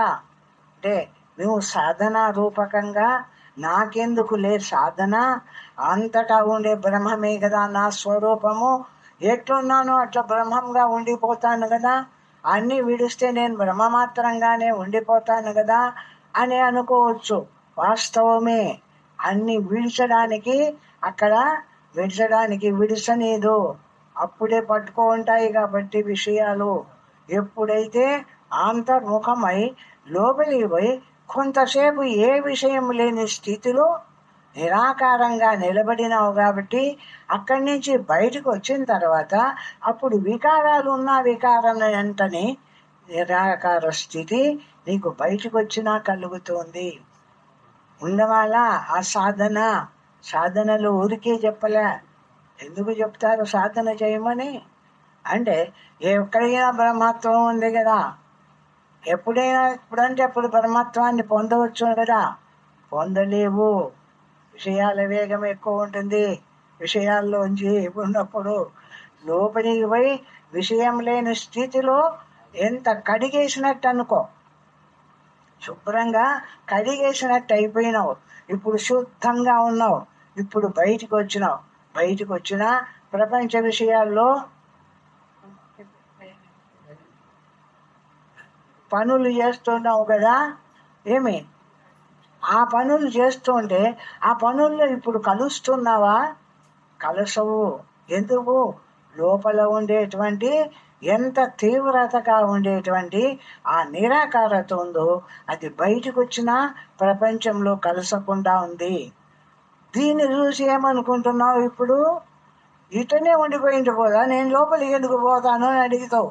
అంటే నువ్వు సాధన రూపకంగా నాకెందుకు లే సాధన, అంతటా ఉండే బ్రహ్మమే కదా నా స్వరూపము, ఎట్లున్నానో అట్లా బ్రహ్మంగా ఉండిపోతాను కదా, అన్నీ విడిస్తే నేను బ్రహ్మమాత్రంగానే ఉండిపోతాను కదా అని అనుకోవచ్చు. వాస్తవమే. అన్ని విడిచడానికి అక్కడ విడిచనీదు, అప్పుడే పట్టుకో ఉంటాయి కాబట్టి విషయాలు. ఎప్పుడైతే అంతర్ముఖమై లోపలికి పోయి కొంతసేపు ఏ విషయం లేని స్థితిలో నిరాకారంగా నిలబడినావు కాబట్టి అక్కడి నుంచి బయటకు వచ్చిన తర్వాత అప్పుడు వికారాలు ఉన్న వికారం వెంటనే నిరాకార స్థితి నీకు బయటకు వచ్చినా కలుగుతుంది. ఉండవాలా ఆ సాధనలు ఊరికే చెప్పలే. ఎందుకు చెప్తారు సాధన చేయమని అంటే, ఎక్కడైనా బ్రహ్మత్వం ఉంది కదా, ఎప్పుడంటే అప్పుడు బ్రహ్మత్వాన్ని పొందవచ్చు కదా, పొందలేవు. విషయాల వేగం ఎక్కువ ఉంటుంది. విషయాల్లోంచి ఉన్నప్పుడు లోపలికి పోయి విషయం లేని స్థితిలో ఎంత కడిగేసినట్టు అనుకో, శుభ్రంగా కడిగేసినట్టు అయిపోయినావు. ఇప్పుడు శుద్ధంగా ఉన్నావు. ఇప్పుడు బయటికి వచ్చినా ప్రపంచ విషయాల్లో పనులు చేస్తున్నావు కదా, ఏమి ఆ పనులు చేస్తుంటే ఆ పనుల్లో ఇప్పుడు కలుస్తున్నావా? కలసవు. ఎందుకు? లోపల ఉండేటువంటి ఎంత తీవ్రతగా ఉండేటువంటి ఆ నిరాకారత ఉందో అది బయటకు వచ్చినా ప్రపంచంలో కలసకుండా ఉంది. దీన్ని చూసి ఏమనుకుంటున్నావు? ఇప్పుడు ఇటనే ఉండిపోయింది పోదా, నేను లోపలికి ఎందుకు పోతాను అని అడుగుతావు.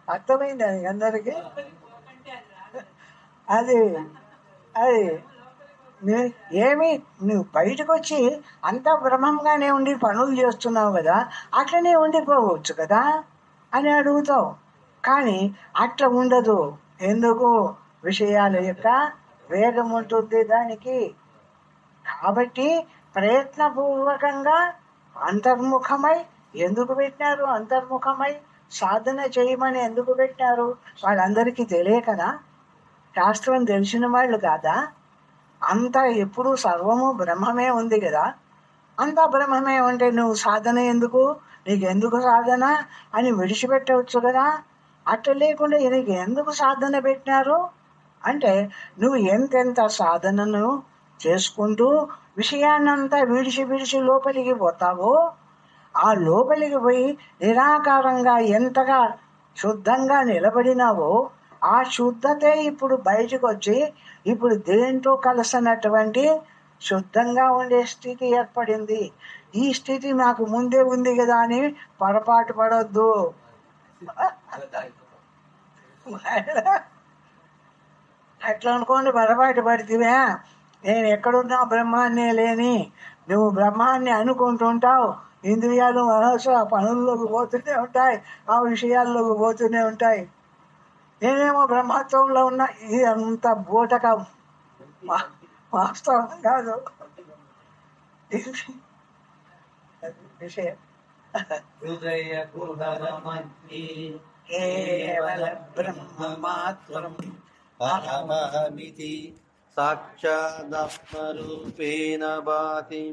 అర్థమైంది అది అందరికీ. అది అది ఏమి నువ్వు బయటకు వచ్చి అంతా బ్రహ్మంగానే ఉండి పనులు చేస్తున్నావు కదా, అట్లనే ఉండిపోవచ్చు కదా అని అడుగుతావు. కానీ అట్లా ఉండదు. ఎందుకు? విషయాల యొక్క వేగం ఉంటుంది దానికి. కాబట్టి ప్రయత్నపూర్వకంగా అంతర్ముఖమై ఎందుకు పెట్టినారు? అంతర్ముఖమై సాధన చేయమని ఎందుకు పెట్టినారు? వాళ్ళందరికీ తెలియకనా? శాస్త్రం తెలిసిన వాళ్ళు కాదా? అంతా ఎప్పుడు సర్వము బ్రహ్మమే ఉంది కదా. అంతా బ్రహ్మమే ఉంటే నువ్వు సాధన ఎందుకు, నీకెందుకు సాధన అని విడిచిపెట్టవచ్చు కదా. అట్లా లేకుండా నీకు ఎందుకు సాధన పెట్టినారు అంటే, నువ్వు ఎంతెంత సాధనను చేసుకుంటూ విషయాన్నంతా విడిచి లోపలికి పోతావో, ఆ లోపలికి పోయి నిరాకారంగా ఎంతగా శుద్ధంగా నిలబడినావో ఆ శుద్ధతే ఇప్పుడు బయటకు వచ్చి ఇప్పుడు దేంతో కలసనటువంటి శుద్ధంగా ఉండే స్థితి ఏర్పడింది. ఈ స్థితి నాకు ముందే ఉంది కదా అని పొరపాటు పడొద్దు. అట్లా అనుకోండి, పొరపాటు పడితేవే నేను ఎక్కడున్నా బ్రహ్మాన్నే లేని, నువ్వు బ్రహ్మాన్ని అనుకుంటుంటావు. ఇంద్రియాలు మనసు ఆ పనుల్లోకి పోతూనే ఉంటాయి, ఆ విషయాల్లోకి పోతూనే ఉంటాయి. నేనేమో బ్రహ్మత్వంలో ఉన్నా. ఇది అంత బూటకం, వాస్తవం కాదు విషయం. కేవల బ్రహ్మమాత్రం అహమహమితి సాక్షాదాత్మరూపేణ భాతి.